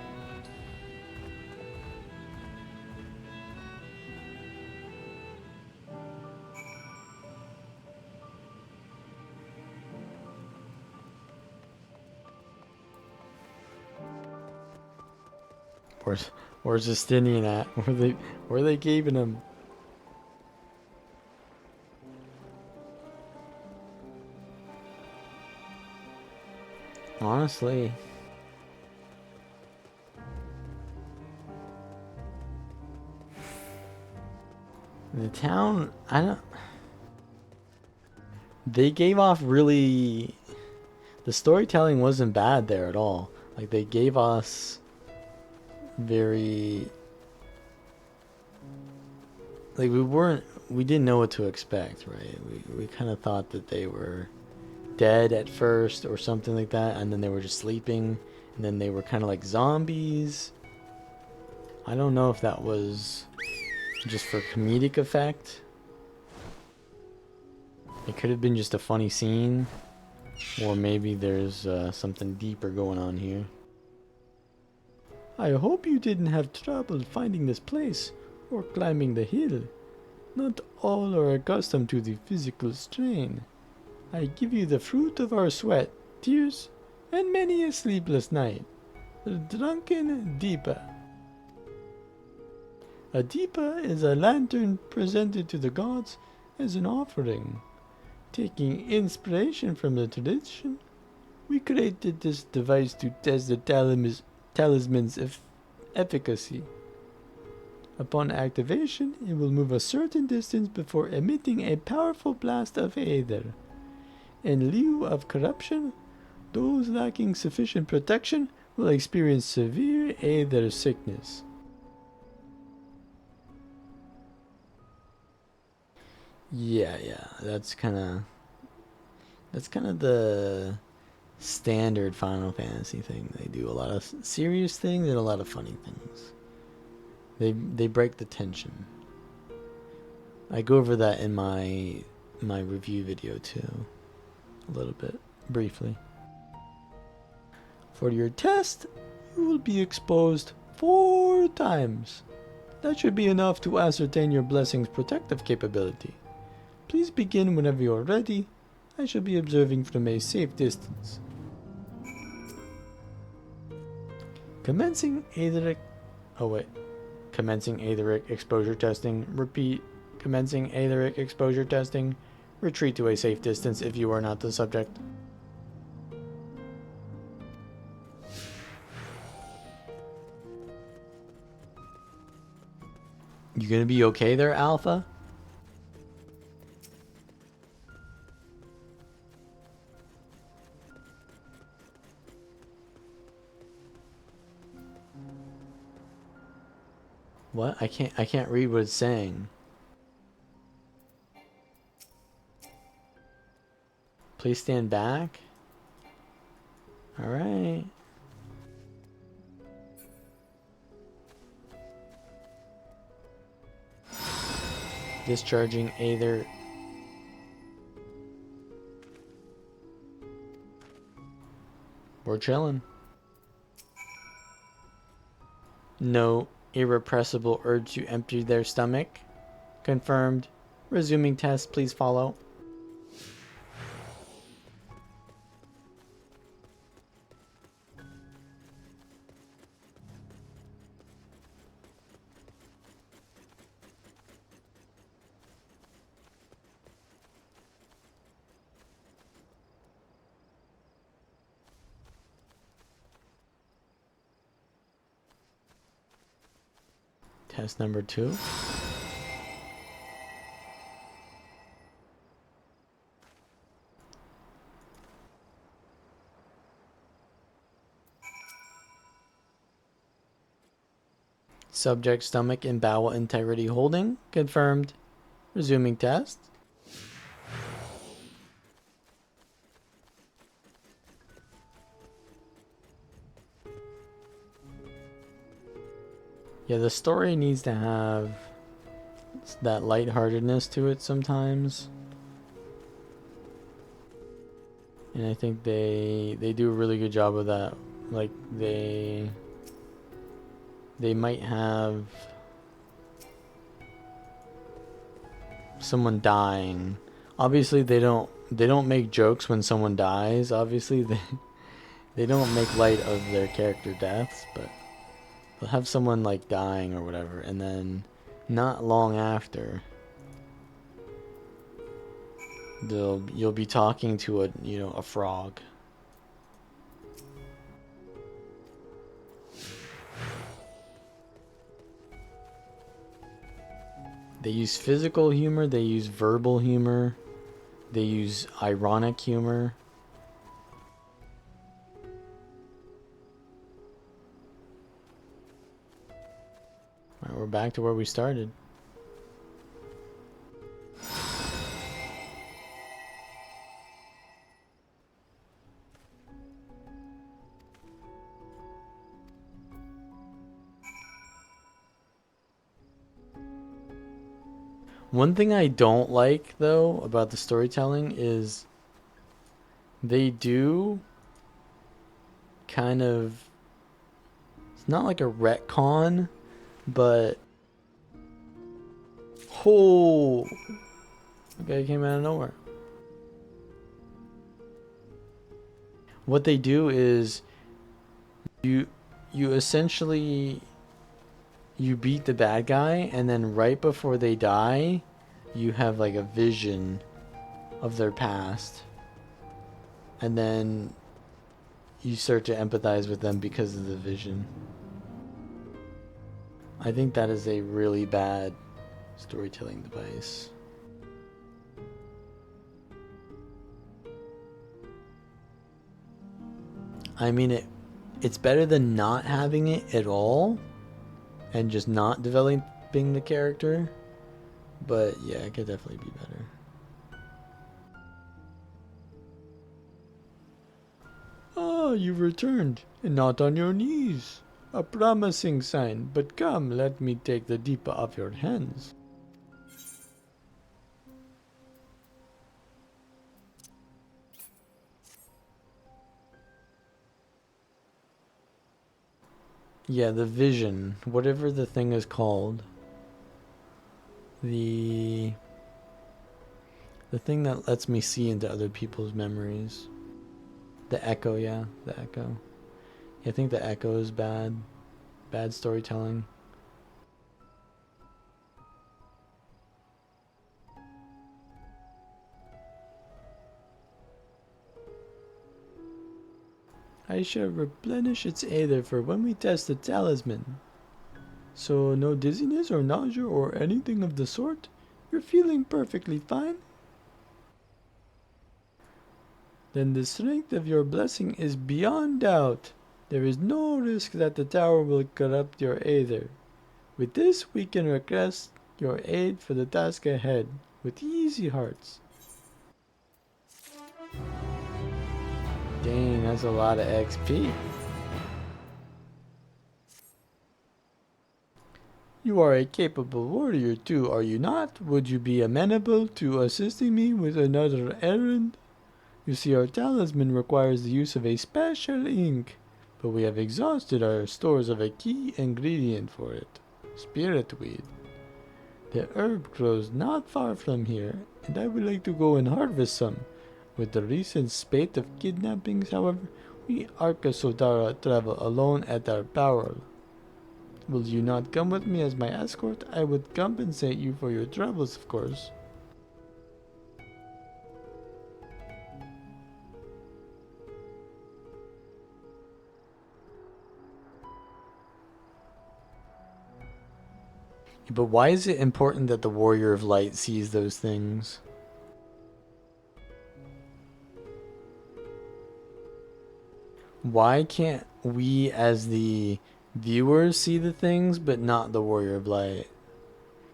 Where's Justinian at? Where they keeping him? Honestly. The town, I don't... They gave off really... The storytelling wasn't bad there at all. Like, they gave us very... Like, we didn't know what to expect, right? We kind of thought that they were dead at first or something like that, and then they were just sleeping, and then they were kind of like zombies. I don't know if that was just for comedic effect. It could have been just a funny scene, or maybe there's something deeper going on here. I hope you didn't have trouble finding this place or climbing the hill. Not all are accustomed to the physical strain. I give you the fruit of our sweat, tears, and many a sleepless night. The drunken Deepa. A Deepa is a lantern presented to the gods as an offering. Taking inspiration from the tradition, we created this device to test the talisman's efficacy. Upon activation, it will move a certain distance before emitting a powerful blast of aether. In lieu of corruption, those lacking sufficient protection will experience severe aether sickness. Yeah, that's kind of the standard Final Fantasy thing. They do a lot of serious things and a lot of funny things. They break the tension. I go over that in my review video too, a little bit briefly. For your test, you will be exposed 4 times. That should be enough to ascertain your blessing's protective capability. Please begin whenever you are ready. I shall be observing from a safe distance. Commencing Aetheric exposure testing. Repeat. Commencing Aetheric exposure testing. Retreat to a safe distance if you are not the subject. You gonna be okay there, Alpha? What? I can't read what it's saying. Please stand back. All right. Discharging Aether. We're chilling. No irrepressible urge to empty their stomach. Confirmed. Resuming test, please follow. Test number 2. Subject stomach and bowel integrity holding. Confirmed. Resuming test. Yeah, the story needs to have that lightheartedness to it sometimes. And I think they do a really good job of that. Like they might have someone dying. Obviously they don't make jokes when someone dies. Obviously they don't make light of their character deaths, but they'll have someone like dying or whatever, and then not long after you'll be talking to a frog. They use physical humor, they use verbal humor, they use ironic humor. Alright, we're back to where we started. One thing I don't like, though, about the storytelling is they do kind of... It's not like a retcon, but... Oh! Okay, came out of nowhere. What they do is you essentially... You beat the bad guy, and then right before they die, you have like a vision of their past. And then you start to empathize with them because of the vision. I think that is a really bad storytelling device. I mean, it's better than not having it at all and just not developing the character, but yeah, it could definitely be better. Ah, you've returned, and not on your knees. A promising sign, but come, let me take the deepa off your hands. Yeah, the vision, whatever the thing is called. The thing that lets me see into other people's memories. The echo, yeah, the echo. I think the echo is bad. Bad storytelling. I shall replenish its aether for when we test the talisman. So no dizziness or nausea or anything of the sort? You're feeling perfectly fine? Then the strength of your blessing is beyond doubt. There is no risk that the tower will corrupt your aether. With this, we can request your aid for the task ahead, with easy hearts. Dang, that's a lot of XP. You are a capable warrior too, are you not? Would you be amenable to assisting me with another errand? You see, our talisman requires the use of a special ink, but we have exhausted our stores of a key ingredient for it, spiritweed. The herb grows not far from here, and I would like to go and harvest some. With the recent spate of kidnappings, however, we Arkasodara travel alone at our peril. Will you not come with me as my escort? I would compensate you for your troubles, of course. But why is it important that the Warrior of Light sees those things? Why can't we as the viewers see the things but not the Warrior of Light?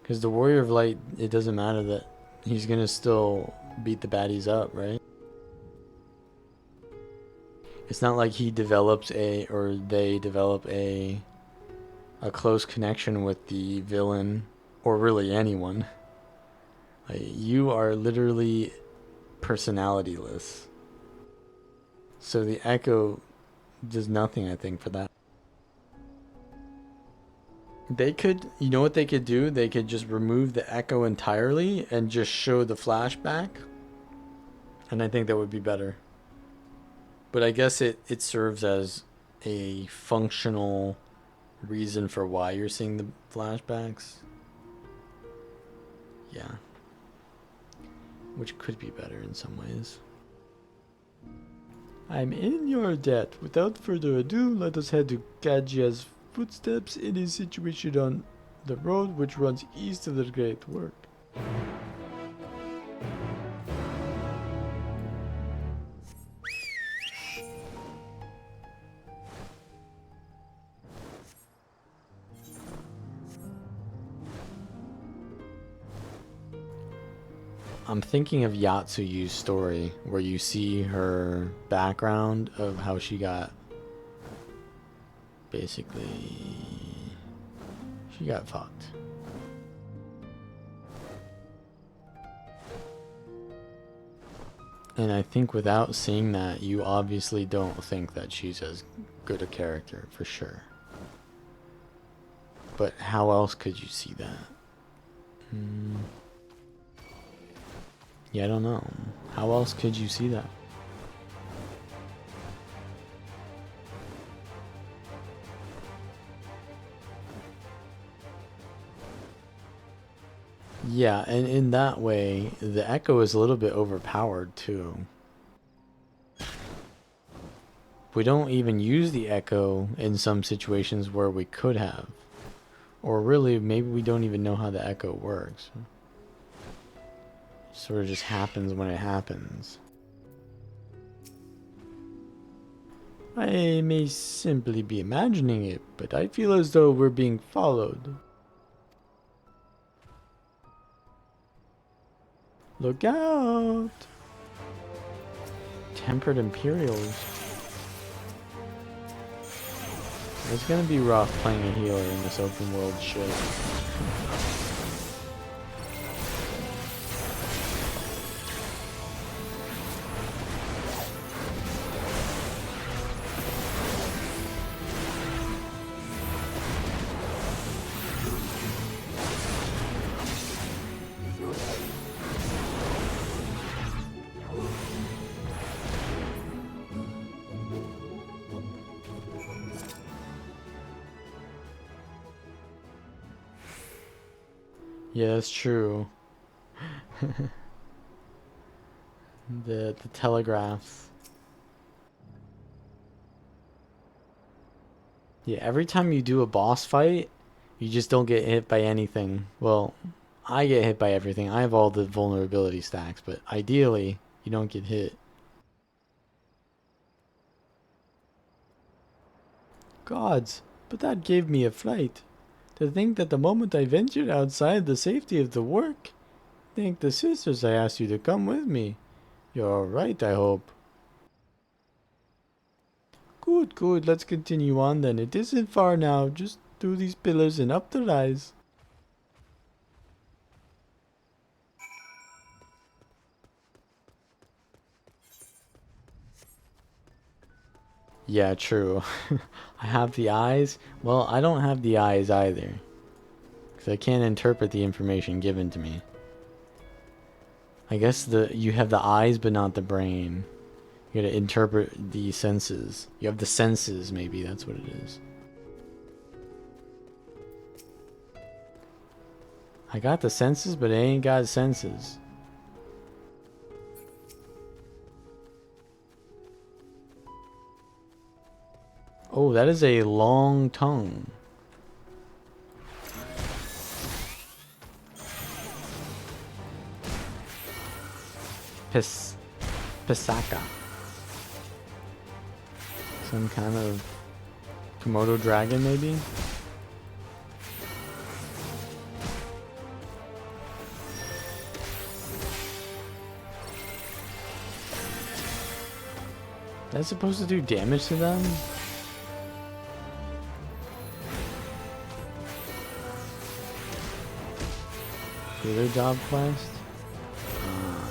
Because the Warrior of Light, it doesn't matter that he's gonna still beat the baddies up, right? It's not like he develops or they develop a close connection with the villain, or really anyone. Like, you are literally personalityless. So the echo does nothing, I think, for that. They could, you know what they could do? They could just remove the echo entirely and just show the flashback. And I think that would be better. But I guess it serves as a functional reason for why you're seeing the flashbacks. Yeah. Which could be better in some ways. I'm in your debt. Without further ado, let us head to Kajia's footsteps in his situation on The road which runs east of the great work. I'm thinking of Yatsuyu's story, where you see her background of how she got, basically, she got fucked. And I think without seeing that, you obviously don't think that she's as good a character, for sure. But how else could you see that? Yeah, I don't know. How else could you see that? Yeah, and in that way, the echo is a little bit overpowered too. We don't even use the echo in some situations where we could have. Or really, maybe we don't even know how the echo works. It sort of just happens when it happens. I may simply be imagining it, but I feel as though we're being followed. Look out! Tempered Imperials. It's gonna be rough playing a healer in this open world shit. Yeah, that's true. the telegraphs. Yeah, every time you do a boss fight, you just don't get hit by anything. Well, I get hit by everything. I have all the vulnerability stacks, but ideally, you don't get hit. Gods, but that gave me a fright. To think that the moment I ventured outside the safety of the work, thank the sisters I asked you to come with me. You're right, I hope. Good, good, let's continue on then. It isn't far now, just through these pillars and up the rise. Yeah, true. I have the eyes. Well, I don't have the eyes either. Because I can't interpret the information given to me. I guess you have the eyes but not the brain. You gotta interpret the senses. You have the senses, maybe. That's what it is. I got the senses, but I ain't got senses. Oh, that is a long tongue. Pisaka. Some kind of Komodo dragon, maybe? That's supposed to do damage to them? Healer job quest? Yeah.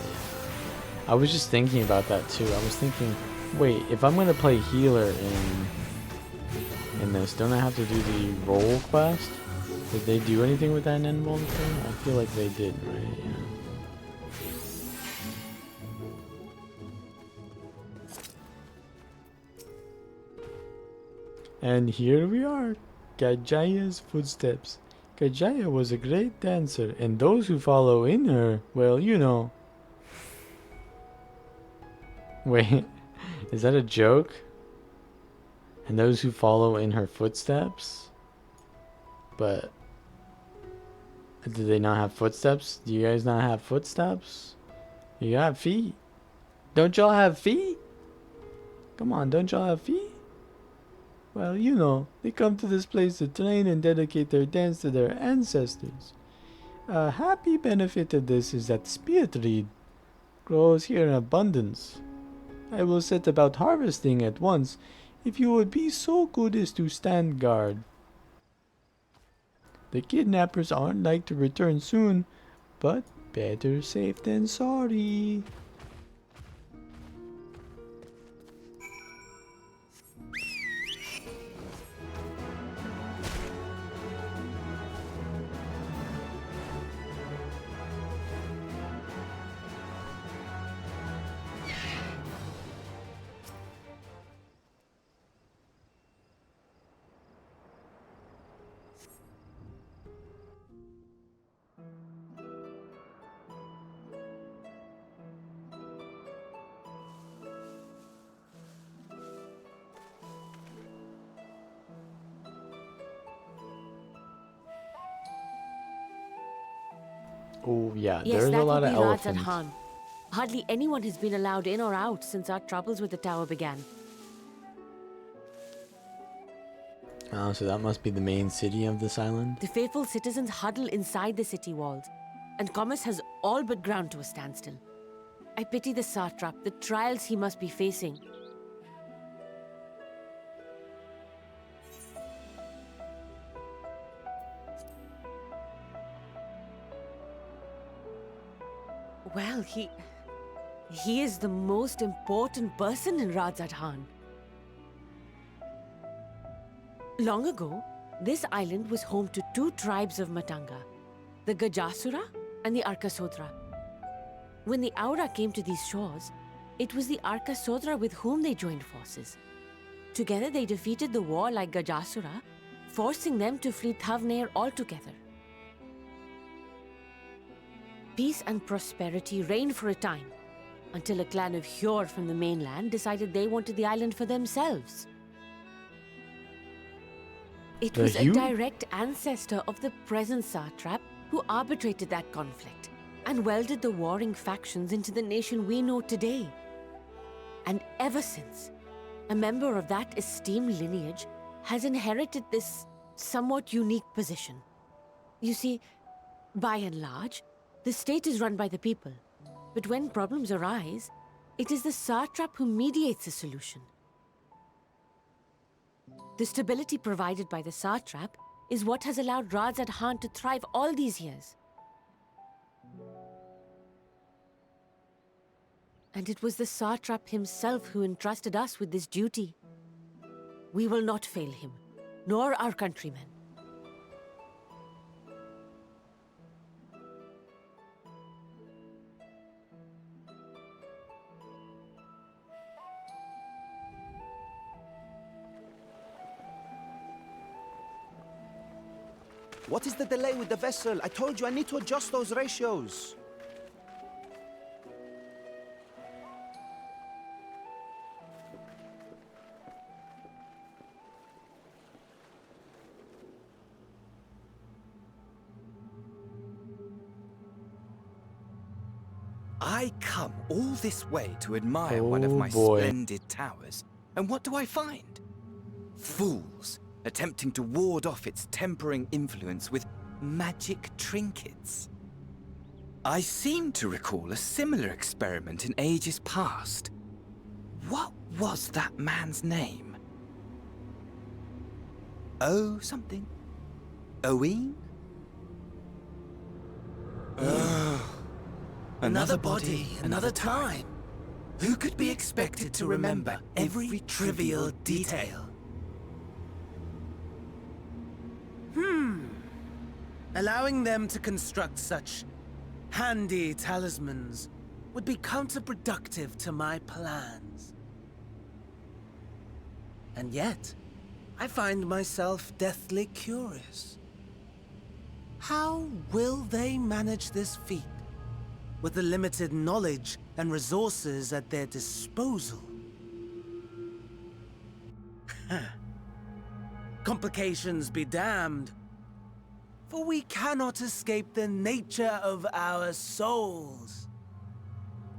I was just thinking about that too. I was thinking, wait, if I'm gonna play healer in this, don't I have to do the role quest? Did they do anything with that in Endwalker? I feel like they did, right? Yeah. And here we are, Gajaya's footsteps. Gajaya was a great dancer, and those who follow in her, well, you know. Wait, is that a joke? And those who follow in her footsteps? But Do they not have footsteps? Do you guys not have footsteps? You got feet. Don't y'all have feet? Come on, don't y'all have feet? Well, you know, they come to this place to train and dedicate their dance to their ancestors. A happy benefit of this is that spirit reed grows here in abundance. I will set about harvesting at once if you would be so good as to stand guard. The kidnappers aren't like to return soon, but better safe than sorry. Oh yeah, Yes, there's that a lot would of be Raj elephants. Adhan. Hardly anyone has been allowed in or out since our troubles with the tower began. Oh, so that must be the main city of this island? The faithful citizens huddle inside the city walls, and commerce has all but ground to a standstill. I pity the satrap, the trials he must be facing. Well, he is the most important person in Rajadhan. Long ago, this island was home to two tribes of Matanga, the Gajasura and the Arkasodra. When the Aura came to these shores, it was the Arkasodra with whom they joined forces. Together they defeated the warlike Gajasura, forcing them to flee Thavnair altogether. Peace and prosperity reigned for a time, until a clan of Hyur from the mainland decided they wanted the island for themselves. It was a direct ancestor of the present satrap who arbitrated that conflict and welded the warring factions into the nation we know today. And ever since, a member of that esteemed lineage has inherited this somewhat unique position. You see, by and large, the state is run by the people, but when problems arise, it is the satrap who mediates a solution. The stability provided by the satrap is what has allowed Rajadhan to thrive all these years. And it was the satrap himself who entrusted us with this duty. We will not fail him, nor our countrymen. What is the delay with the vessel? I told you I need to adjust those ratios. I come all this way to admire one of my splendid towers, and what do I find? Fools attempting to ward off its tempering influence with magic trinkets. I seem to recall a similar experiment in ages past. What was that man's name? Oh, something. Owen? Another body, another time. Who could be expected to remember every trivial detail? Allowing them to construct such handy talismans would be counterproductive to my plans. And yet, I find myself deathly curious. How will they manage this feat with the limited knowledge and resources at their disposal? Complications be damned. For we cannot escape the nature of our souls.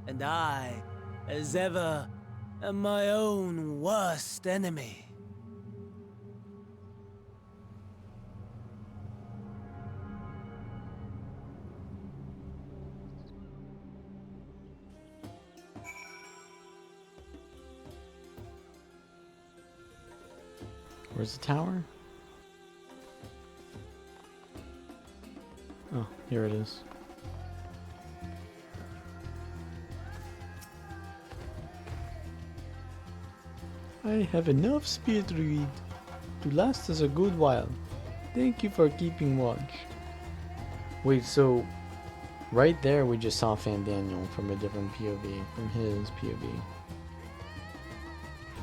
And I, as ever, am my own worst enemy. Where's the tower? Oh, here it is. I have enough spirit reed to last us a good while. Thank you for keeping watch. Wait, so right there we just saw Fandaniel from a different POV, from his POV.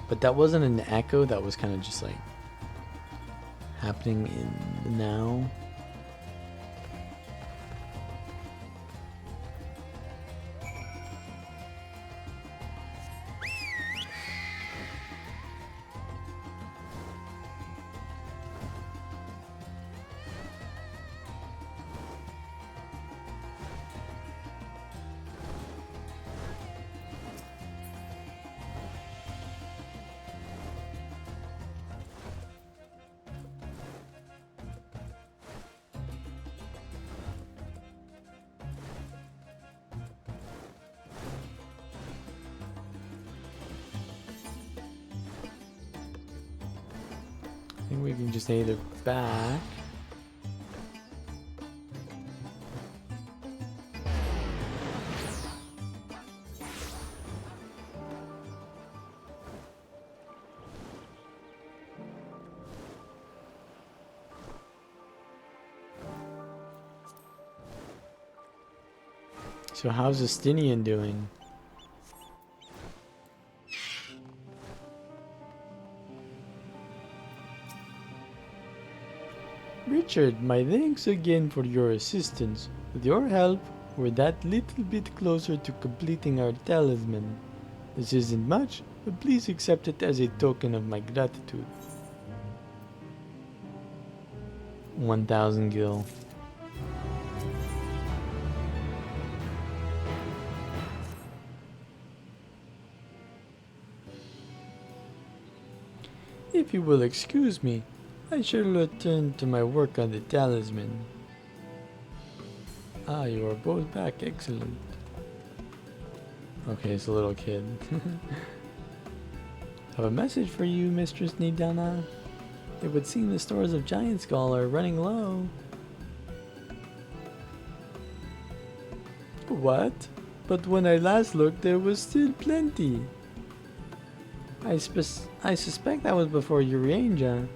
But that wasn't an echo, that was kind of just like happening in the now. I think we can just either back. So how's Justinian doing? Richard, my thanks again for your assistance. With your help, we're that little bit closer to completing our talisman. This isn't much, but please accept it as a token of my gratitude. 1,000 gil. If you will excuse me, I shall return to my work on the talisman. Ah, you are both back. Excellent. Okay, it's a little kid. Have a message for you, Mistress Nidana. It would seem the stores of Giant Skull are running low. What? But when I last looked, there was still plenty. I suspect that was before Urianja.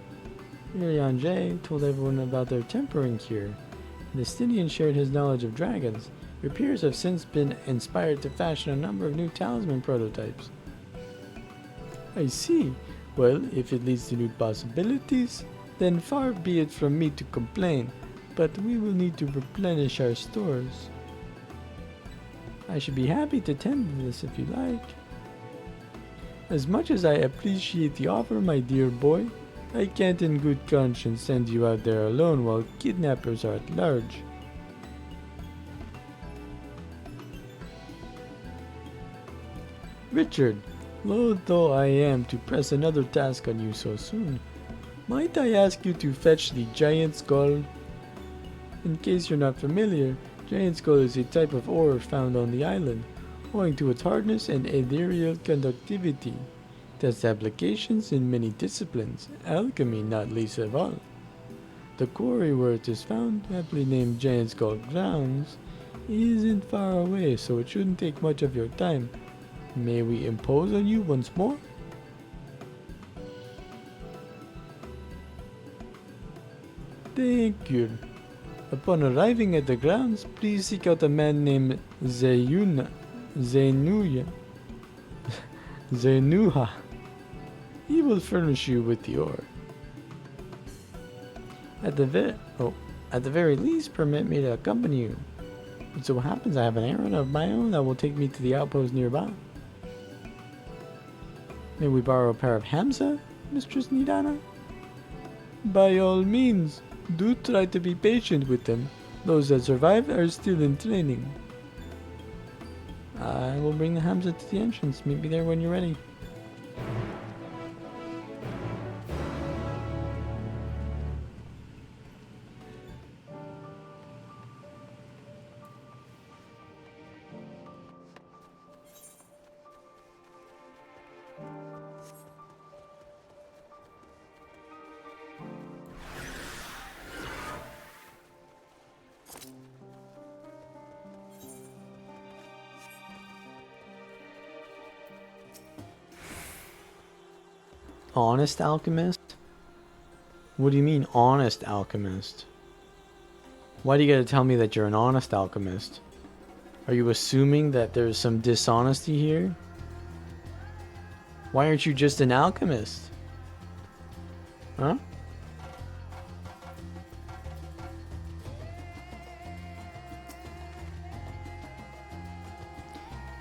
Urianja told everyone about their tempering cure. Justinian shared his knowledge of dragons. Your peers have since been inspired to fashion a number of new talisman prototypes. I see. Well, if it leads to new possibilities, then far be it from me to complain, but we will need to replenish our stores. I should be happy to tend to this if you like. As much as I appreciate the offer, my dear boy, I can't in good conscience send you out there alone while kidnappers are at large. Richard, loath though I am to press another task on you so soon, might I ask you to fetch the Giant Skull? In case you're not familiar, Giant Skull is a type of ore found on the island. Owing to its hardness and ethereal conductivity, it has applications in many disciplines, alchemy not least of all. The quarry where it is found, aptly named Giant Skull Grounds, isn't far away, so it shouldn't take much of your time. May we impose on you once more? Thank you. Upon arriving at the grounds, please seek out a man named Zenuha. He will furnish you with the ore. At the very least, permit me to accompany you. It so happens I have an errand of my own that will take me to the outpost nearby. May we borrow a pair of Hamsa, Mistress Nidana? By all means. Do try to be patient with them. Those that survive are still in training. I will bring the Hamza to the entrance. Meet me there when you're ready. Honest alchemist? What do you mean, honest alchemist? Why do you gotta tell me that you're an honest alchemist? Are you assuming that there's some dishonesty here? Why aren't you just an alchemist? Huh?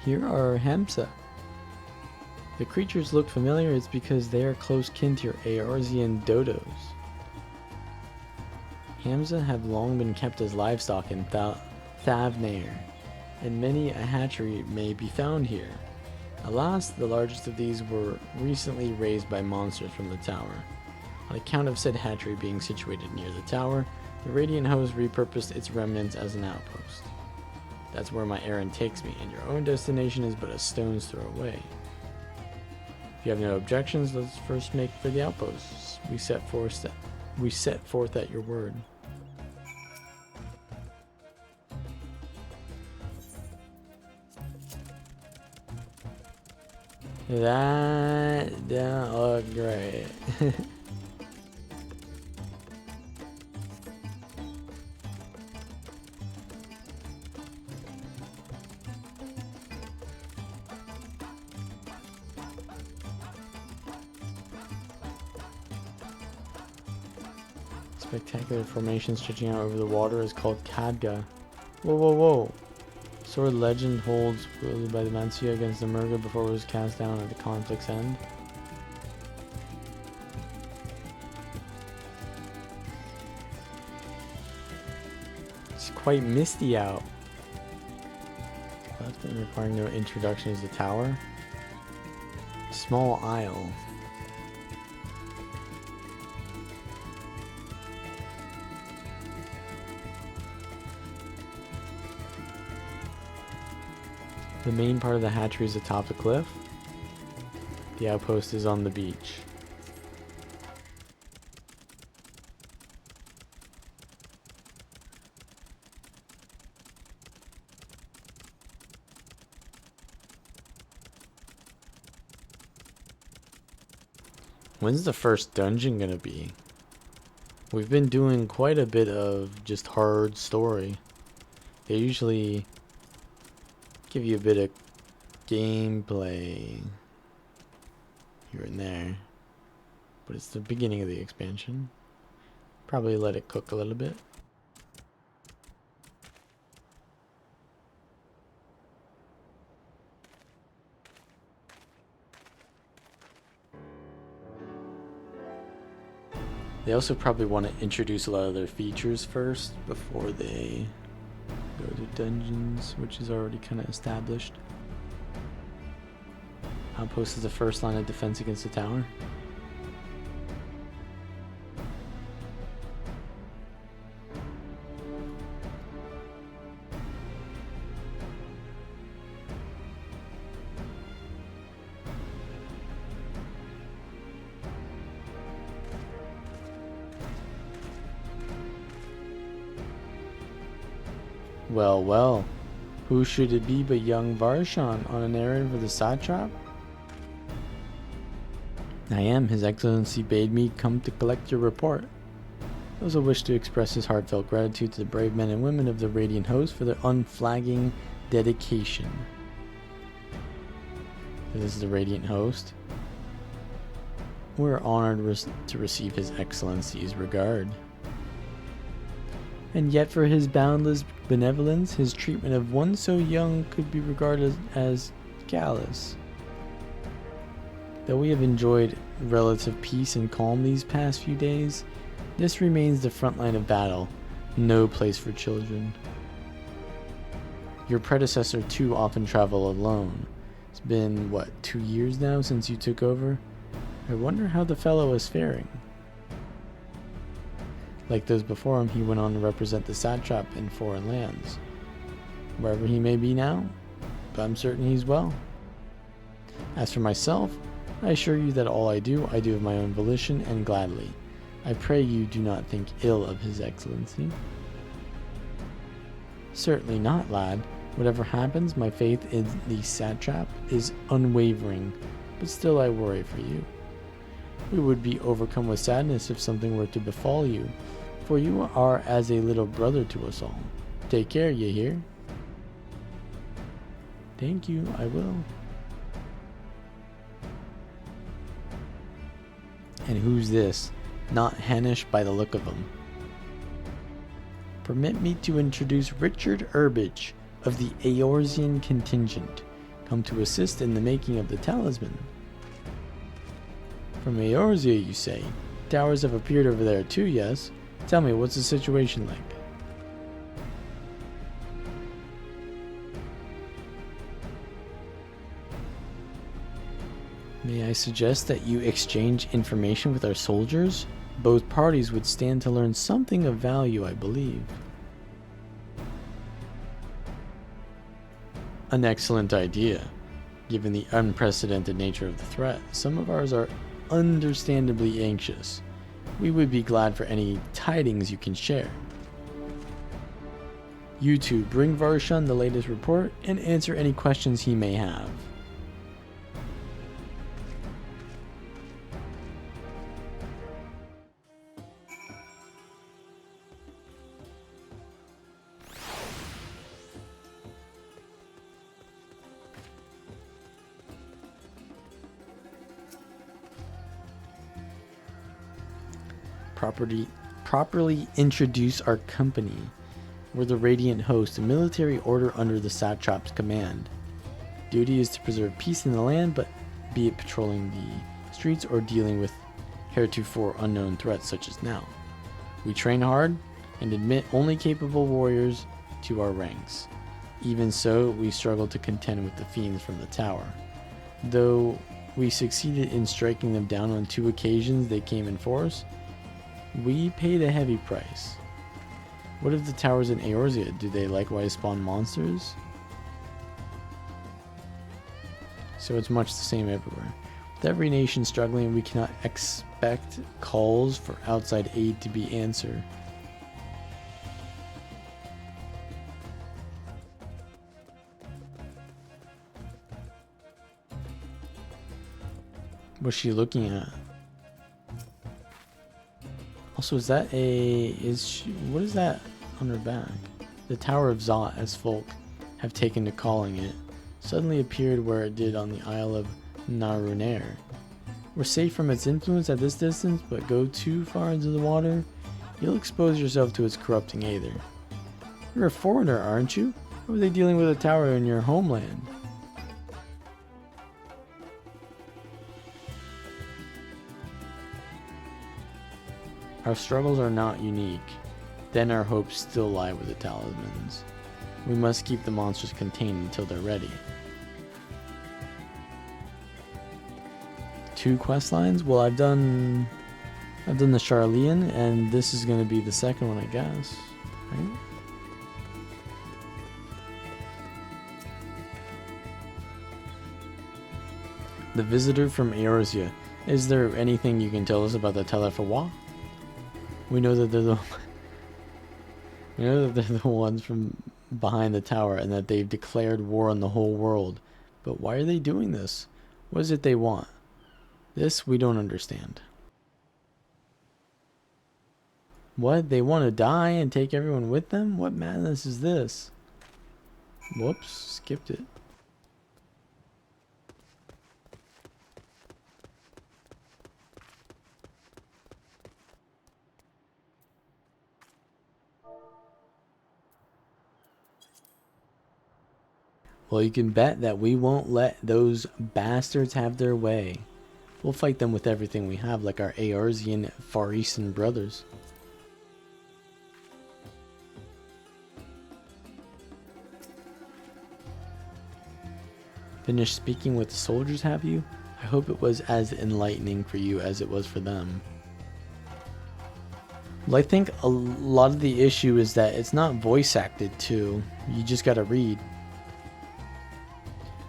Here are Hamza. The creatures look familiar, it's because they are close kin to your Eorzean dodos. Hamza have long been kept as livestock in Thavnair, and many a hatchery may be found here. Alas, the largest of these were recently raised by monsters from the tower. On account of said hatchery being situated near the tower, the Radiant Host repurposed its remnants as an outpost. That's where my errand takes me, and your own destination is but a stone's throw away. If you have no objections, let's first make for the outposts. We set forth at your word. That don't look great. Spectacular formation stretching out over the water is called Khadga. Whoa, whoa, whoa. Sword legend holds wielded by the Mansia against the Murga before it was cast down at the conflict's end. It's quite misty out. That's been requiring no introduction is the tower. Small isle. The main part of the hatchery is atop the cliff. The outpost is on the beach. When's the first dungeon gonna be? We've been doing quite a bit of just hard story. They usually give you a bit of gameplay here and there, but it's the beginning of the expansion. Probably let it cook a little bit. They also probably want to introduce a lot of their features first before they go to dungeons, which is already kind of established. Outpost is the first line of defense against the tower. Well, well, who should it be but young Varshan on an errand for the satrap? I am. His Excellency bade me come to collect your report. He also wished to express his heartfelt gratitude to the brave men and women of the Radiant Host for their unflagging dedication. So this is the Radiant Host. We're honored to receive His Excellency's regard. And yet for his boundless benevolence, his treatment of one so young could be regarded as callous. Though we have enjoyed relative peace and calm these past few days, This remains the front line of battle, no place for children. Your predecessor too often traveled alone. It's been, what, 2 years now since you took over? I wonder how the fellow is faring. Like those before him, he went on to represent the satrap in foreign lands. Wherever he may be now, but I'm certain he's well. As for myself, I assure you that all I do of my own volition and gladly. I pray you do not think ill of His Excellency. Certainly not, lad. Whatever happens, my faith in the satrap is unwavering, but still I worry for you. We would be overcome with sadness if something were to befall you, for you are as a little brother to us all. Take care, you hear? Thank you, I will. And who's this? Not Hanish by the look of him. Permit me to introduce Richard Urbage of the Eorzean contingent, come to assist in the making of the talisman. From Eorzea, you say? Towers have appeared over there too, yes? Tell me, what's the situation like? May I suggest that you exchange information with our soldiers? Both parties would stand to learn something of value, I believe. An excellent idea. Given the unprecedented nature of the threat, some of ours are understandably anxious. We would be glad for any tidings you can share. You two bring Varshan the latest report and answer any questions he may have. Properly introduce our company. We're the Radiant Host, a military order under the satrap's command. Duty is to preserve peace in the land, but be it patrolling the streets or dealing with heretofore unknown threats such as now. We train hard and admit only capable warriors to our ranks. Even so, we struggle to contend with the fiends from the tower. Though we succeeded in striking them down on 2 occasions they came in force, we paid a heavy price. What of the towers in Eorzea? Do they likewise spawn monsters? So it's much the same everywhere. With every nation struggling, we cannot expect calls for outside aid to be answered. What's she looking at? Also, is that what is that on her back? The Tower of Zot, as folk have taken to calling it, suddenly appeared where it did on the Isle of Narunair. We're safe from its influence at this distance, but go too far into the water, you'll expose yourself to its corrupting aether. You're a foreigner, aren't you? How are they dealing with a tower in your homeland? Our struggles are not unique. Then our hopes still lie with the talismans. We must keep the monsters contained until they're ready. 2 quest lines? Well, I've done the Charlean, and this is going to be the second one, I guess. Right? The visitor from Eorzea. Is there anything you can tell us about the Telefawa? We know that they're the ones from behind the tower and that they've declared war on the whole world. But why are they doing this? What is it they want? This we don't understand. What? They want to die and take everyone with them? What madness is this? Whoops, skipped it. Well, you can bet that we won't let those bastards have their way. We'll fight them with everything we have, like our Eorzean Far Eastern brothers. Finished speaking with the soldiers, have you? I hope it was as enlightening for you as it was for them. Well, I think a lot of the issue is that it's not voice acted too. You just gotta read. I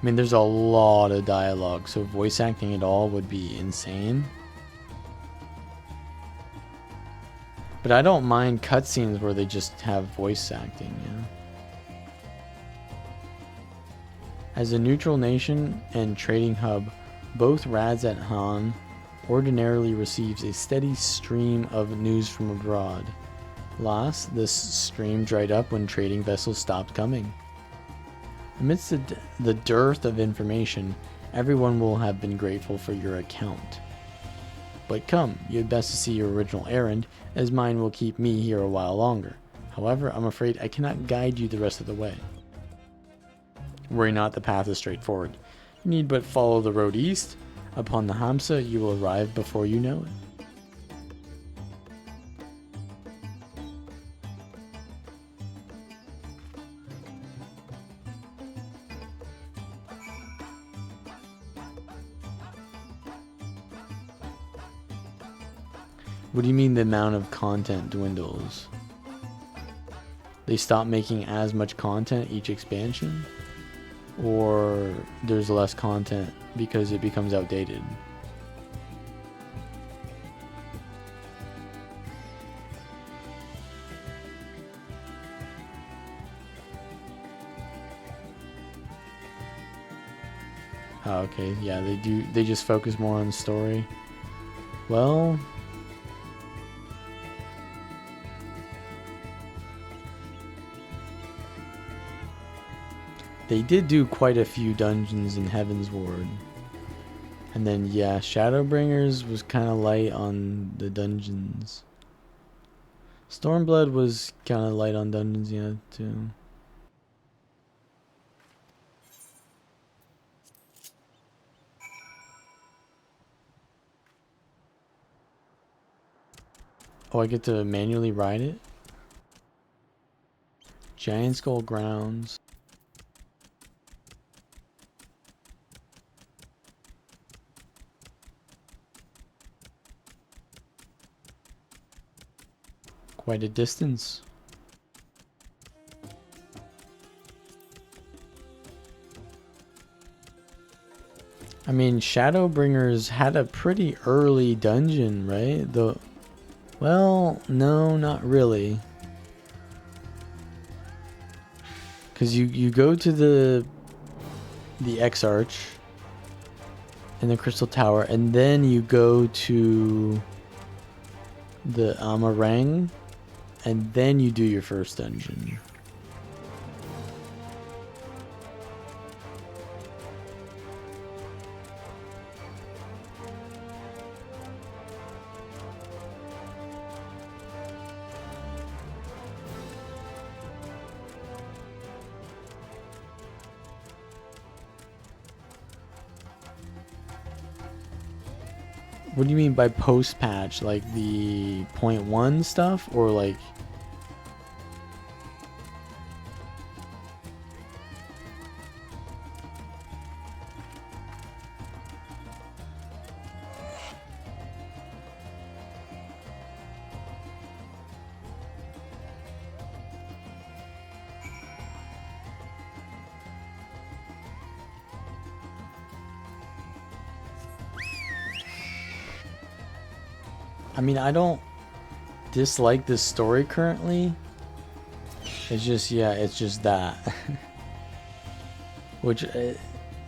mean, there's a lot of dialogue, so voice acting at all would be insane. But I don't mind cutscenes where they just have voice acting, yeah. As a neutral nation and trading hub, both Radzat Han ordinarily receives a steady stream of news from abroad. Last, this stream dried up when trading vessels stopped coming. Amidst the dearth of information, everyone will have been grateful for your account. But come, you had best to see your original errand, as mine will keep me here a while longer. However, I'm afraid I cannot guide you the rest of the way. Worry not, the path is straightforward. You need but follow the road east. Upon the Hamsa, you will arrive before you know it. What do you mean the amount of content dwindles? They stop making as much content each expansion? Or there's less content because it becomes outdated? Oh, okay, yeah, they just focus more on the story. Well, they did do quite a few dungeons in Heaven's Ward. And then, yeah, Shadowbringers was kind of light on the dungeons. Stormblood was kind of light on dungeons, yeah, too. Oh, I get to manually ride it? Giant Skull Grounds. Quite a distance. I mean, Shadowbringers had a pretty early dungeon, right? Well, no, not really. Because you go to the X-Arch in the Crystal Tower, and then you go to the Amarang, and then you do your first dungeon. What do you mean by post-patch? Like the 0.1 stuff? Or like... I mean, I don't dislike this story currently. It's just, yeah, it's just that. Which,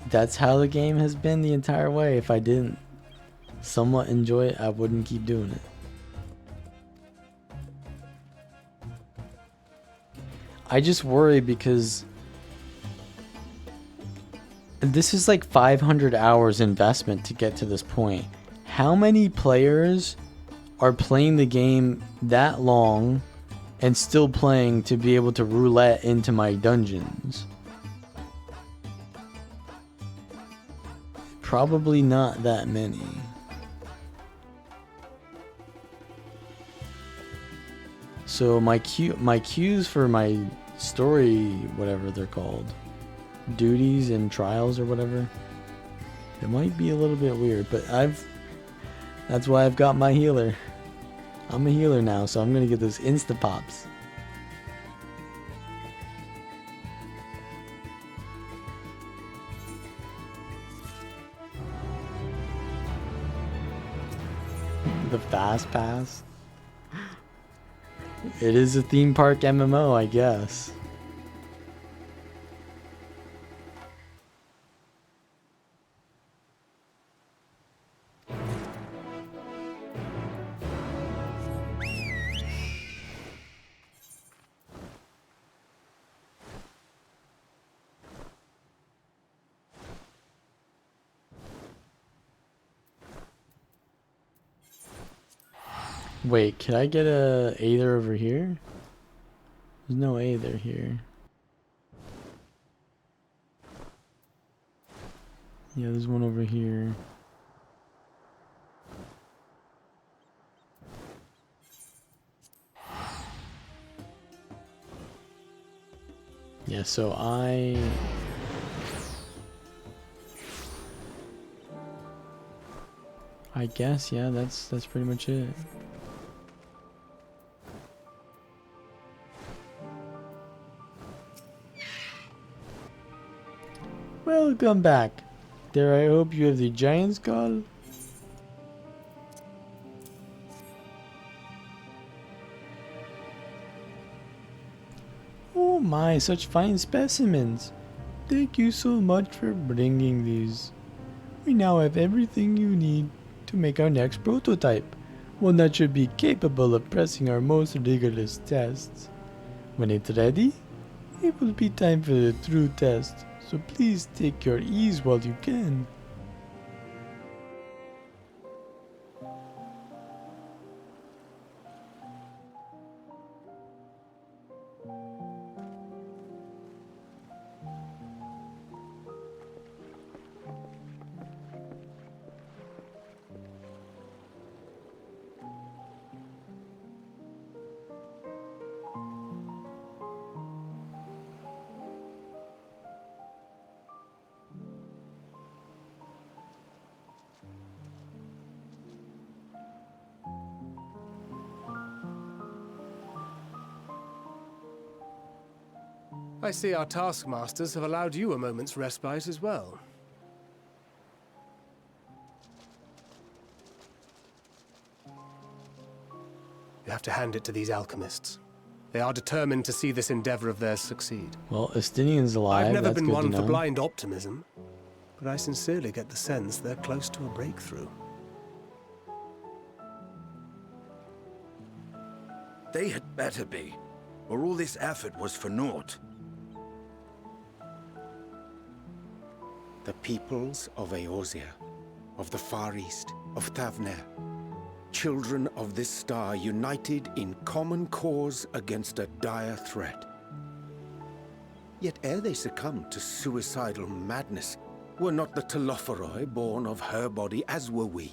that's how the game has been the entire way. If I didn't somewhat enjoy it, I wouldn't keep doing it. I just worry because this is like 500 hours investment to get to this point. How many players are playing the game that long and still playing to be able to roulette into my dungeons? Probably not that many. So my queues for my story, whatever they're called, duties and trials or whatever. It might be a little bit weird, but that's why I've got my healer. I'm a healer now, so I'm gonna get those insta pops. The fast pass. It is a theme park MMO, I guess. Wait, can I get a Aether over here? There's no Aether here. Yeah, there's one over here. Yeah, so I guess, yeah, that's pretty much it. Welcome back. There, I hope you have the giant skull. Oh my, such fine specimens. Thank you so much for bringing these. We now have everything you need to make our next prototype, one that should be capable of pressing our most rigorous tests. When it's ready, it will be time for the true test, so please take your ease while you can. I see our taskmasters have allowed you a moment's respite as well. You have to hand it to these alchemists. They are determined to see this endeavor of theirs succeed. Well, Estinian's alive. I've never That's been good one to for know. blind optimism, but I sincerely get the sense they're close to a breakthrough. They had better be, or all this effort was for naught. The peoples of Eorzea, of the Far East, of Thavner, children of this star united in common cause against a dire threat. Yet ere they succumbed to suicidal madness, were not the Telophoroi born of her body as were we?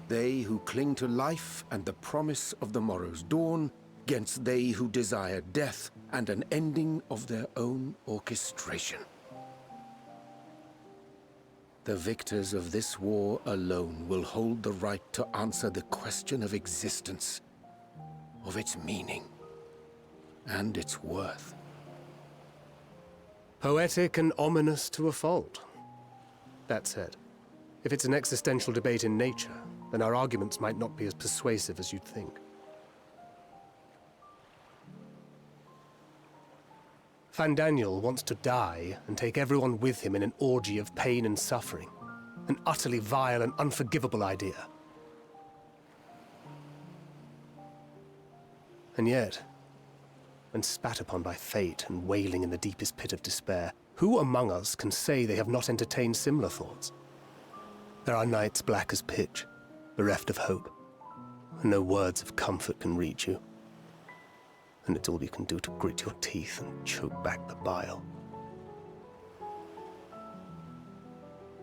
They who cling to life and the promise of the morrow's dawn, against they who desire death and an ending of their own orchestration. The victors of this war alone will hold the right to answer the question of existence, of its meaning, and its worth. Poetic and ominous to a fault. That said, if it's an existential debate in nature, then our arguments might not be as persuasive as you'd think. Fandaniel wants to die and take everyone with him in an orgy of pain and suffering. An utterly vile and unforgivable idea. And yet, when spat upon by fate and wailing in the deepest pit of despair, who among us can say they have not entertained similar thoughts? There are nights black as pitch, bereft of hope, and no words of comfort can reach you. And it's all you can do to grit your teeth and choke back the bile.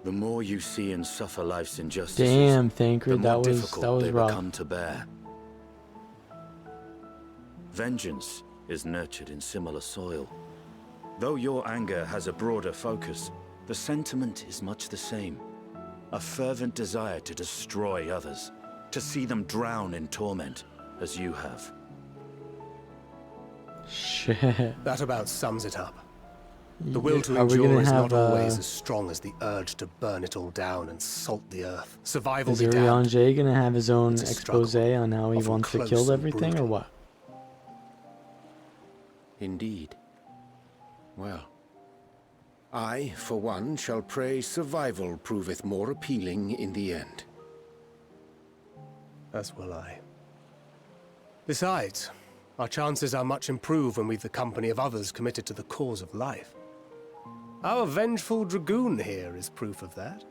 The more you see and suffer life's injustices, Damn, Thancred, the more that difficult was they rough. become to bear. Vengeance is nurtured in similar soil. Though your anger has a broader focus, the sentiment is much the same. A fervent desire to destroy others, to see them drown in torment, as you have. Shit. That about sums it up. The Yeah, will to are we endure gonna is have, not always as strong as the urge to burn it all down and salt the earth. Survival Is be damned. Urianger gonna have his own It's a expose struggle, on how he often wants to close kill and everything, or brutal. what? Indeed. Well, I, for one, shall pray survival proveth more appealing in the end. As will I. Besides, our chances are much improved when we've the company of others committed to the cause of life. Our vengeful dragoon here is proof of that.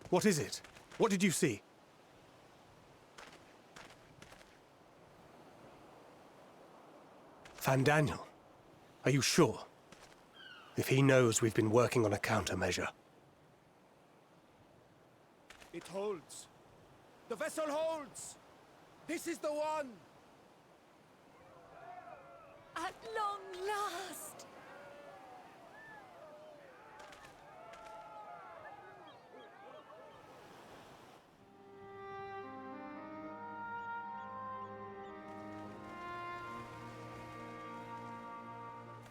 What is it? What did you see? Fandaniel, are you sure? If he knows we've been working on a countermeasure. It holds. The vessel holds. This is the one. At long last!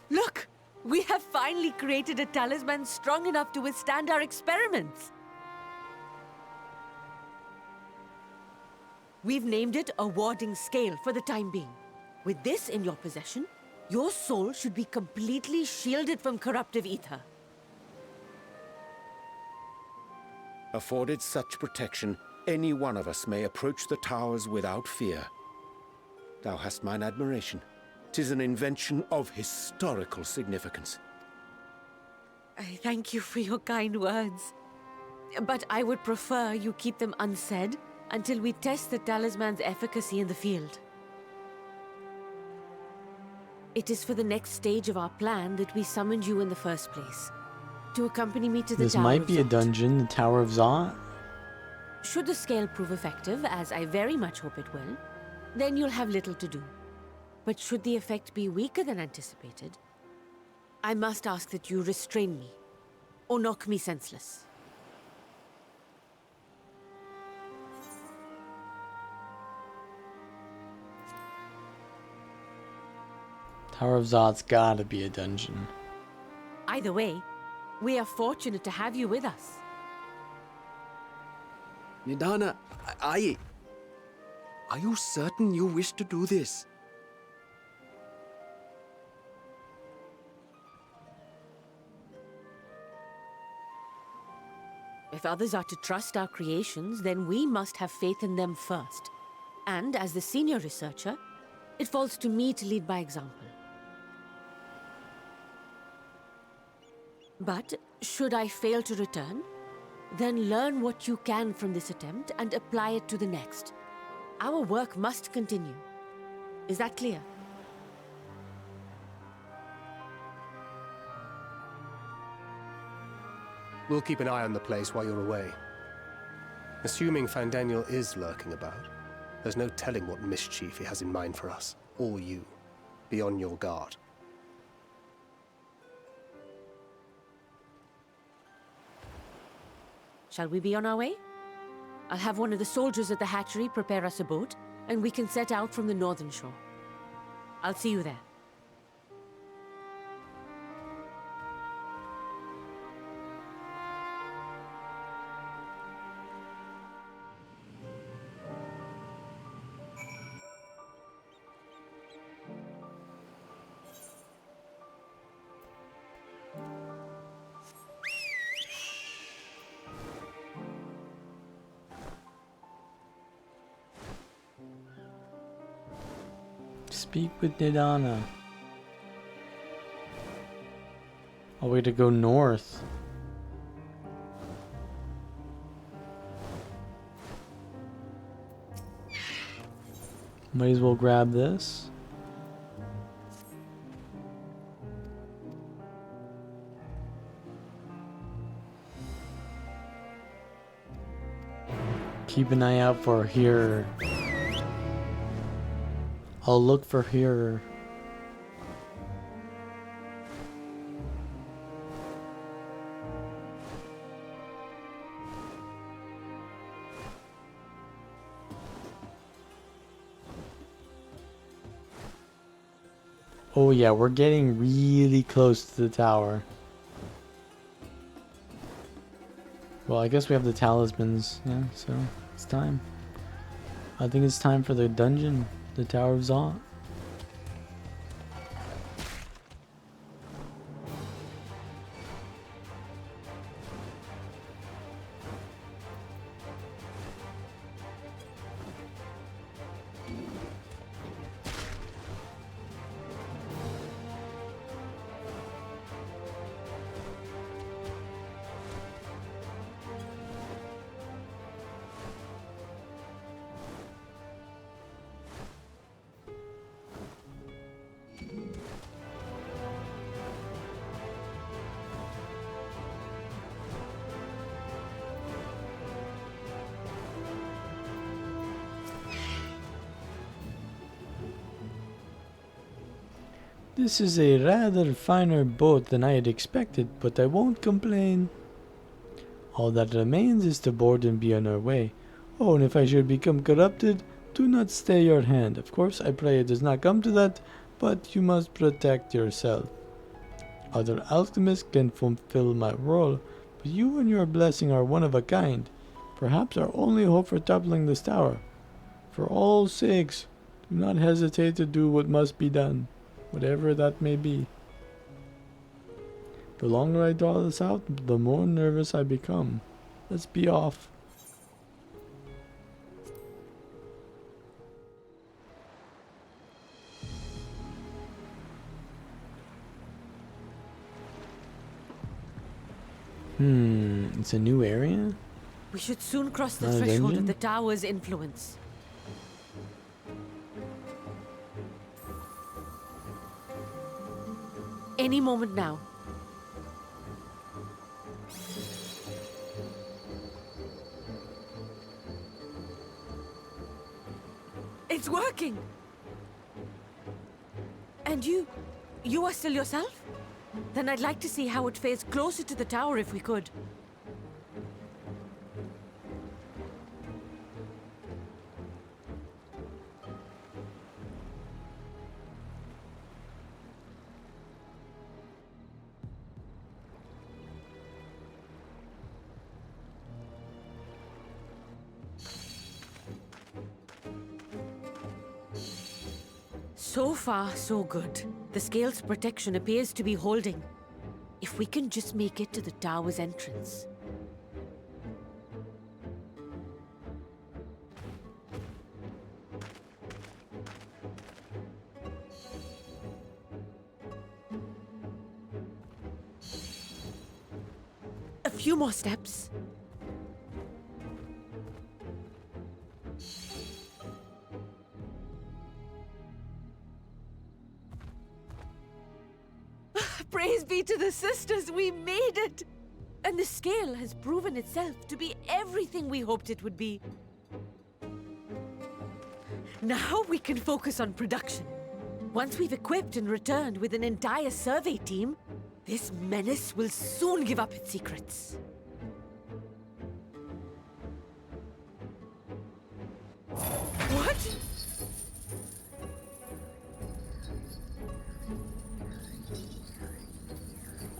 Look! We have finally created a talisman strong enough to withstand our experiments! We've named it a warding scale for the time being. With this in your possession, your soul should be completely shielded from corruptive ether. Afforded such protection, any one of us may approach the towers without fear. Thou hast mine admiration. 'Tis an invention of historical significance. I thank you for your kind words. But I would prefer you keep them unsaid until we test the talisman's efficacy in the field. It is for the next stage of our plan that we summoned you in the first place. To accompany me to the This Tower might of be a Zot. dungeon, the Tower of Zot. Should the scale prove effective, as I very much hope it will, then you'll have little to do. But should the effect be weaker than anticipated, I must ask that you restrain me, or knock me senseless. Tower of Zot's gotta be a dungeon. Either way, we are fortunate to have you with us. Nidana, are you certain you wish to do this? If others are to trust our creations, then we must have faith in them first. And as the senior researcher, it falls to me to lead by example. But should I fail to return, then learn what you can from this attempt and apply it to the next. Our work must continue. Is that clear? We'll keep an eye on the place while you're away. Assuming Fandaniel is lurking about, there's no telling what mischief he has in mind for us, or you. Be on your guard. Shall we be on our way? I'll have one of the soldiers at the hatchery prepare us a boat, and we can set out from the northern shore. I'll see you there. Speak with Nidana. Oh, way to go north. Might as well grab this. Keep an eye out for here. I'll look for here. Oh yeah, we're getting really close to the tower. Well, I guess we have the talismans, yeah, so it's time. I think it's time for the dungeon, the Tower of Zot. This is a rather finer boat than I had expected, but I won't complain. All that remains is to board and be on our way. Oh, and if I should become corrupted, do not stay your hand. Of course, I pray it does not come to that, but you must protect yourself. Other alchemists can fulfill my role, but you and your blessing are one of a kind. Perhaps our only hope for toppling this tower. For all sakes, do not hesitate to do what must be done, whatever that may be. The longer I draw this out, the more nervous I become. Let's be off. It's a new area? We should soon cross the Not a threshold dungeon? of the tower's influence. Any moment now. It's working! And you are still yourself? Then I'd like to see how it fares closer to the tower if we could. So far, so good. The scale's protection appears to be holding. If we can just make it to the tower's entrance. A few more steps. Praise be to the sisters, we made it! And the scale has proven itself to be everything we hoped it would be. Now we can focus on production. Once we've equipped and returned with an entire survey team, this menace will soon give up its secrets. What?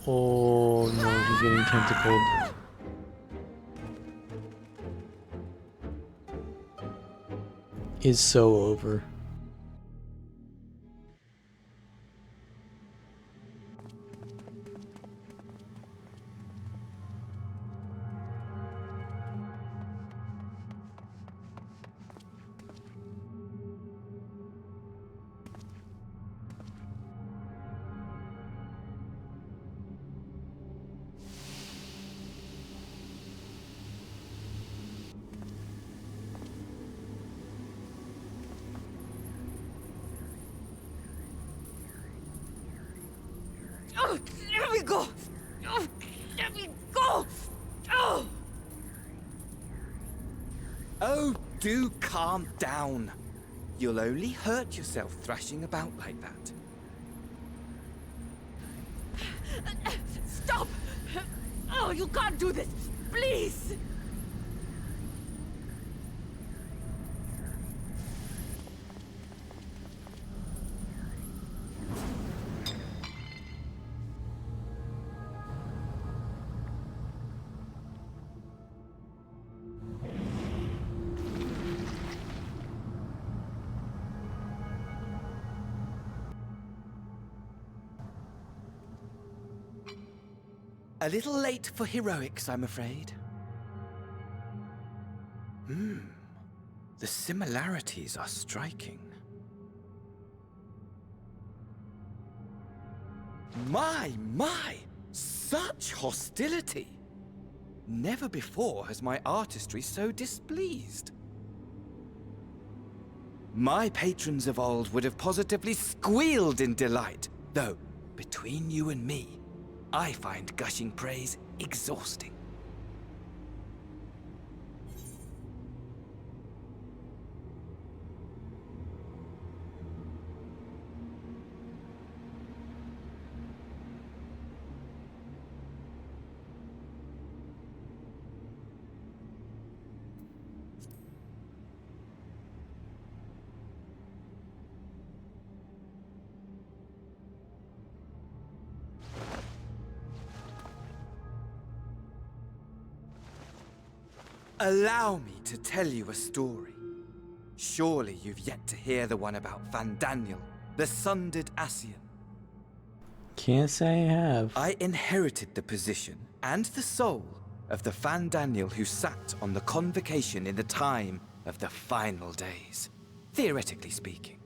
Oh no, he's getting tentacled. It's so over. go! Oh, let me go! Oh! Oh, do calm down. You'll only hurt yourself thrashing about like that. Stop! Oh, you can't do this! Please! A little late for heroics, I'm afraid. The similarities are striking. My! Such hostility! Never before has my artistry so displeased. My patrons of old would have positively squealed in delight, though, between you and me, I find gushing praise exhausting. Allow me to tell you a story. Surely you've yet to hear the one about Fandaniel, the sundered Ascian. Can't say I have. I inherited the position and the soul of the Fandaniel who sat on the convocation in the time of the final days, theoretically speaking.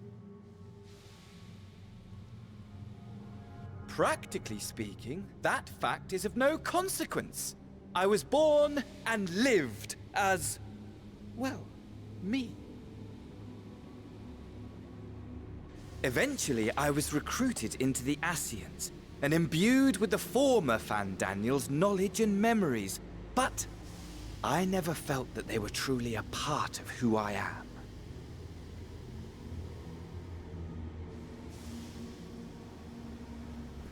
Practically speaking, that fact is of no consequence. I was born and lived as, well, me. Eventually, I was recruited into the Ascians and imbued with the former Fandaniel's knowledge and memories, but I never felt that they were truly a part of who I am.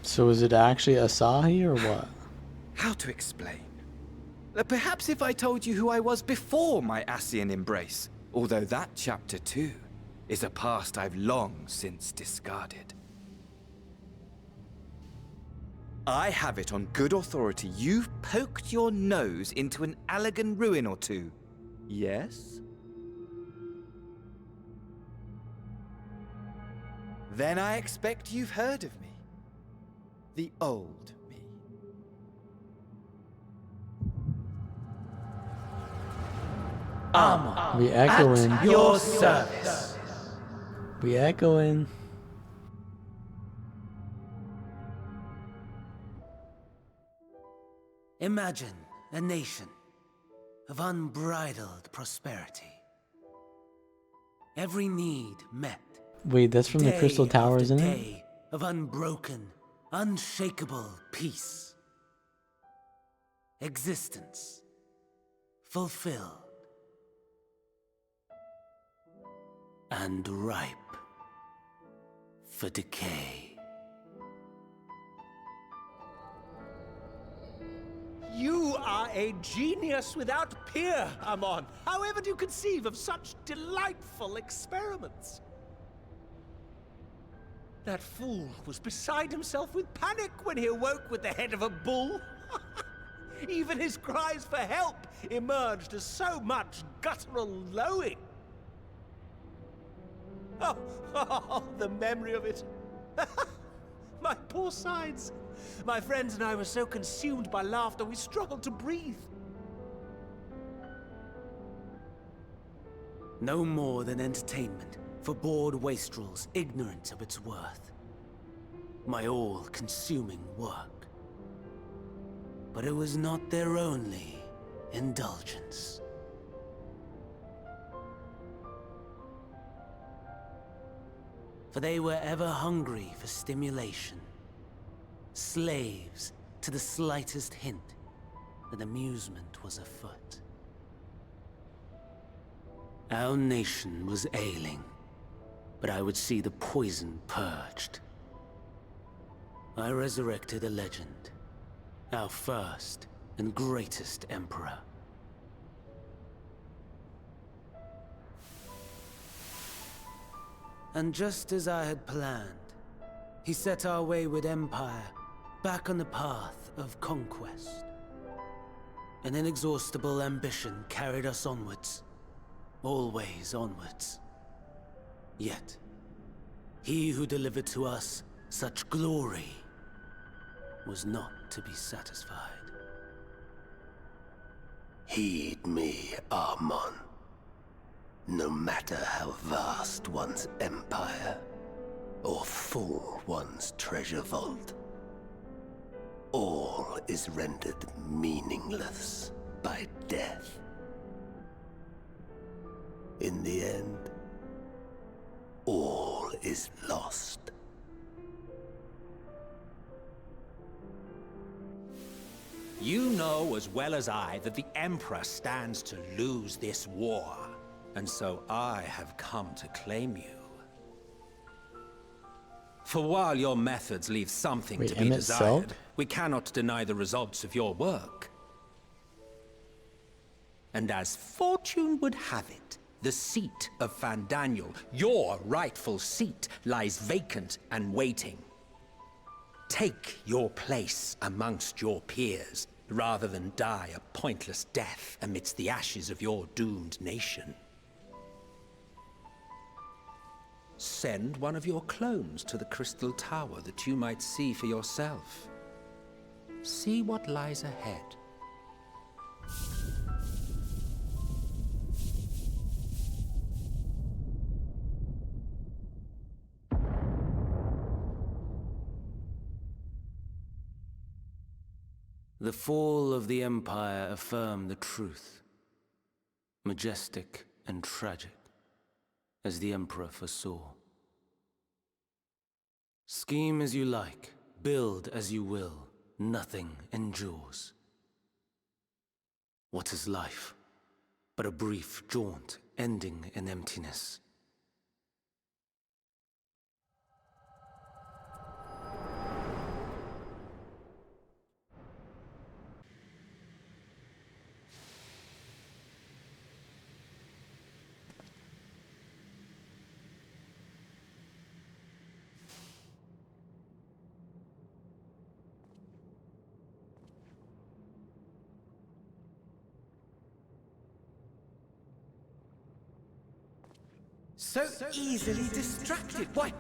So is it actually Asahi or what? How to explain? Perhaps if I told you who I was before my Ascian embrace, although that chapter too is a past I've long since discarded. I have it on good authority you've poked your nose into an Allegan ruin or two. Yes? Then I expect you've heard of me. The old me. We echoing. At your service. We echoing. Imagine a nation of unbridled prosperity. Every need met. Wait, that's from the Crystal Tower, isn't it? Day of unbroken, unshakable peace. Existence fulfilled and ripe for decay. You are a genius without peer, Amon. However do you conceive of such delightful experiments? That fool was beside himself with panic when he awoke with the head of a bull. Even his cries for help emerged as so much guttural lowing. Oh, the memory of it. My poor sides. My friends and I were so consumed by laughter, we struggled to breathe. No more than entertainment for bored wastrels ignorant of its worth. My all-consuming work. But it was not their only indulgence. For they were ever hungry for stimulation. Slaves to the slightest hint that amusement was afoot. Our nation was ailing, but I would see the poison purged. I resurrected a legend, our first and greatest emperor. And just as I had planned, he set our wayward empire back on the path of conquest. An inexhaustible ambition carried us onwards, always onwards. Yet, he who delivered to us such glory was not to be satisfied. Heed me, Armon. No matter how vast one's empire, or full one's treasure vault, all is rendered meaningless by death. In the end, all is lost. You know as well as I that the Emperor stands to lose this war, and so I have come to claim you. For while your methods leave something to be desired, we cannot deny the results of your work. And as fortune would have it, the seat of Fandaniel, your rightful seat, lies vacant and waiting. Take your place amongst your peers, rather than die a pointless death amidst the ashes of your doomed nation. Send one of your clones to the Crystal Tower that you might see for yourself. See what lies ahead. The fall of the Empire affirmed the truth, majestic and tragic, as the Emperor foresaw. Scheme as you like, build as you will, nothing endures. What is life but a brief jaunt ending in emptiness? So easily distracted. Why,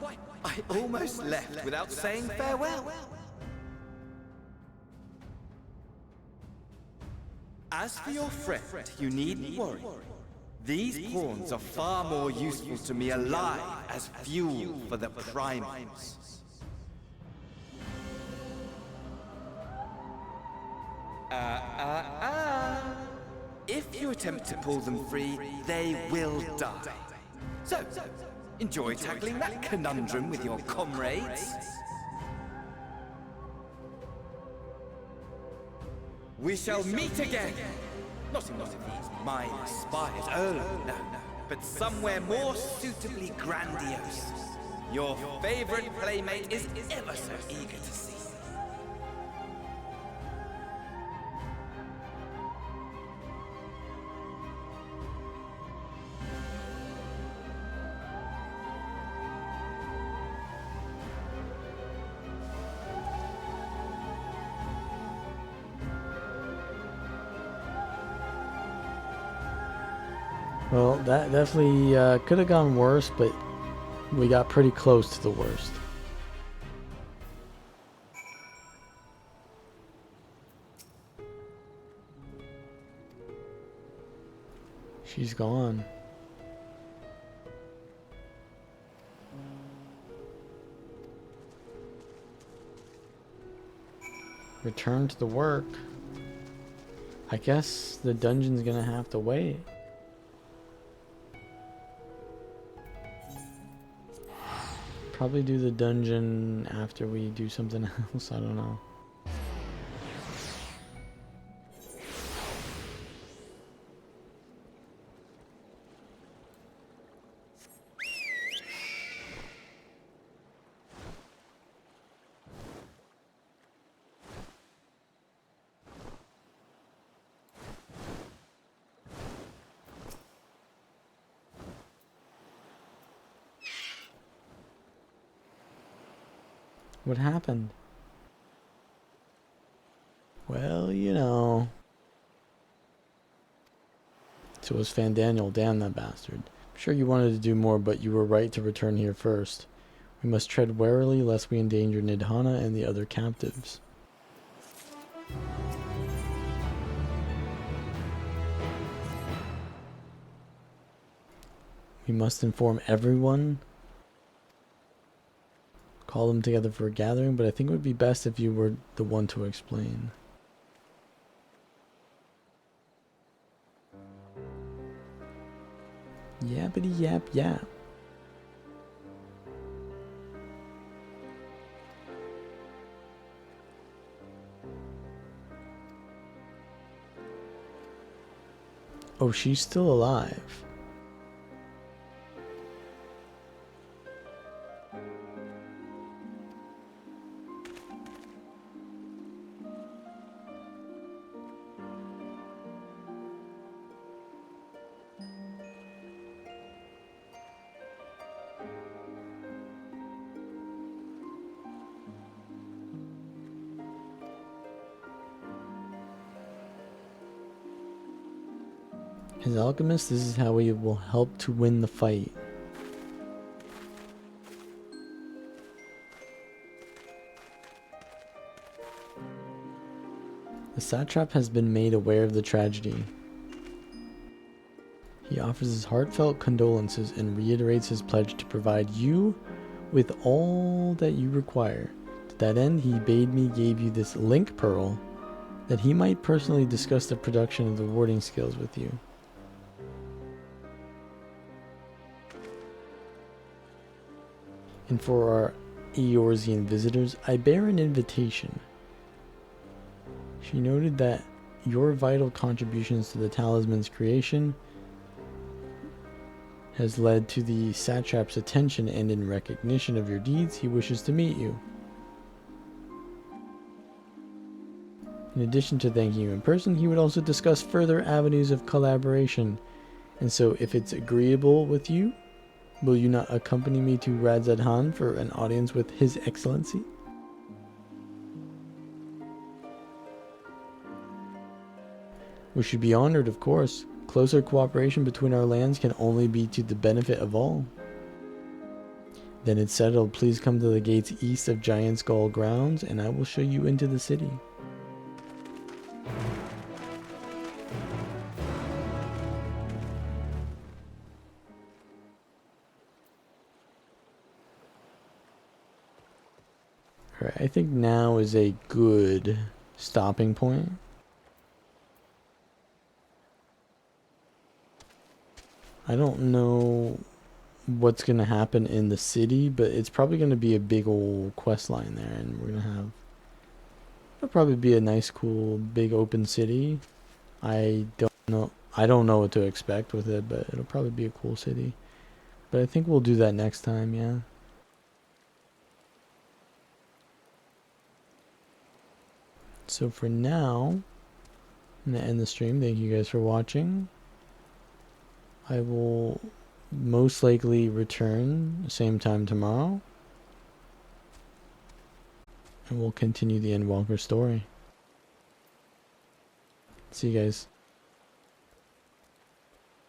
I almost left without saying farewell. As for your friend, you needn't worry. These pawns are far more useful to me alive as fuel for the primals. If you attempt to pull them free, they will die. So, enjoy tackling that conundrum with your comrades. We shall meet again! Not in one of these minor spires, oh no, but somewhere more suitably grandiose. Your favorite playmate is ever so eager to see. Well, that definitely could have gone worse, but we got pretty close to the worst. She's gone. Return to the work. I guess the dungeon's gonna have to wait. Probably do the dungeon after we do something else, I don't know. What happened? Well, you know. So it was Fandaniel. Damn that bastard. I'm sure you wanted to do more, but you were right to return here first. We must tread warily lest we endanger Nidhana and the other captives. We must inform everyone. Call them together for a gathering, but I think it would be best if you were the one to explain. Yappity yap yap. Oh, she's still alive. As alchemist, this is how we will help to win the fight. The satrap has been made aware of the tragedy. He offers his heartfelt condolences and reiterates his pledge to provide you with all that you require. To that end, he bade me give you this link pearl that he might personally discuss the production of the warding skills with you. And for our Eorzean visitors, I bear an invitation. She noted that your vital contributions to the talisman's creation has led to the satrap's attention, and in recognition of your deeds, he wishes to meet you. In addition to thanking you in person, he would also discuss further avenues of collaboration. And so, if it's agreeable with you, will you not accompany me to Radzadhan for an audience with His Excellency? We should be honored, of course. Closer cooperation between our lands can only be to the benefit of all. Then it's settled. Please come to the gates east of Giant Skull grounds, and I will show you into the city. Alright, I think now is a good stopping point. I don't know what's going to happen in the city, but it's probably going to be a big old quest line there, and we're going to have... It'll probably be a nice, cool, big open city. I don't know what to expect with it, but it'll probably be a cool city. But I think we'll do that next time, yeah. So for now, I'm going to end the stream. Thank you guys for watching. I will most likely return the same time tomorrow. And we'll continue the Endwalker story. See you guys.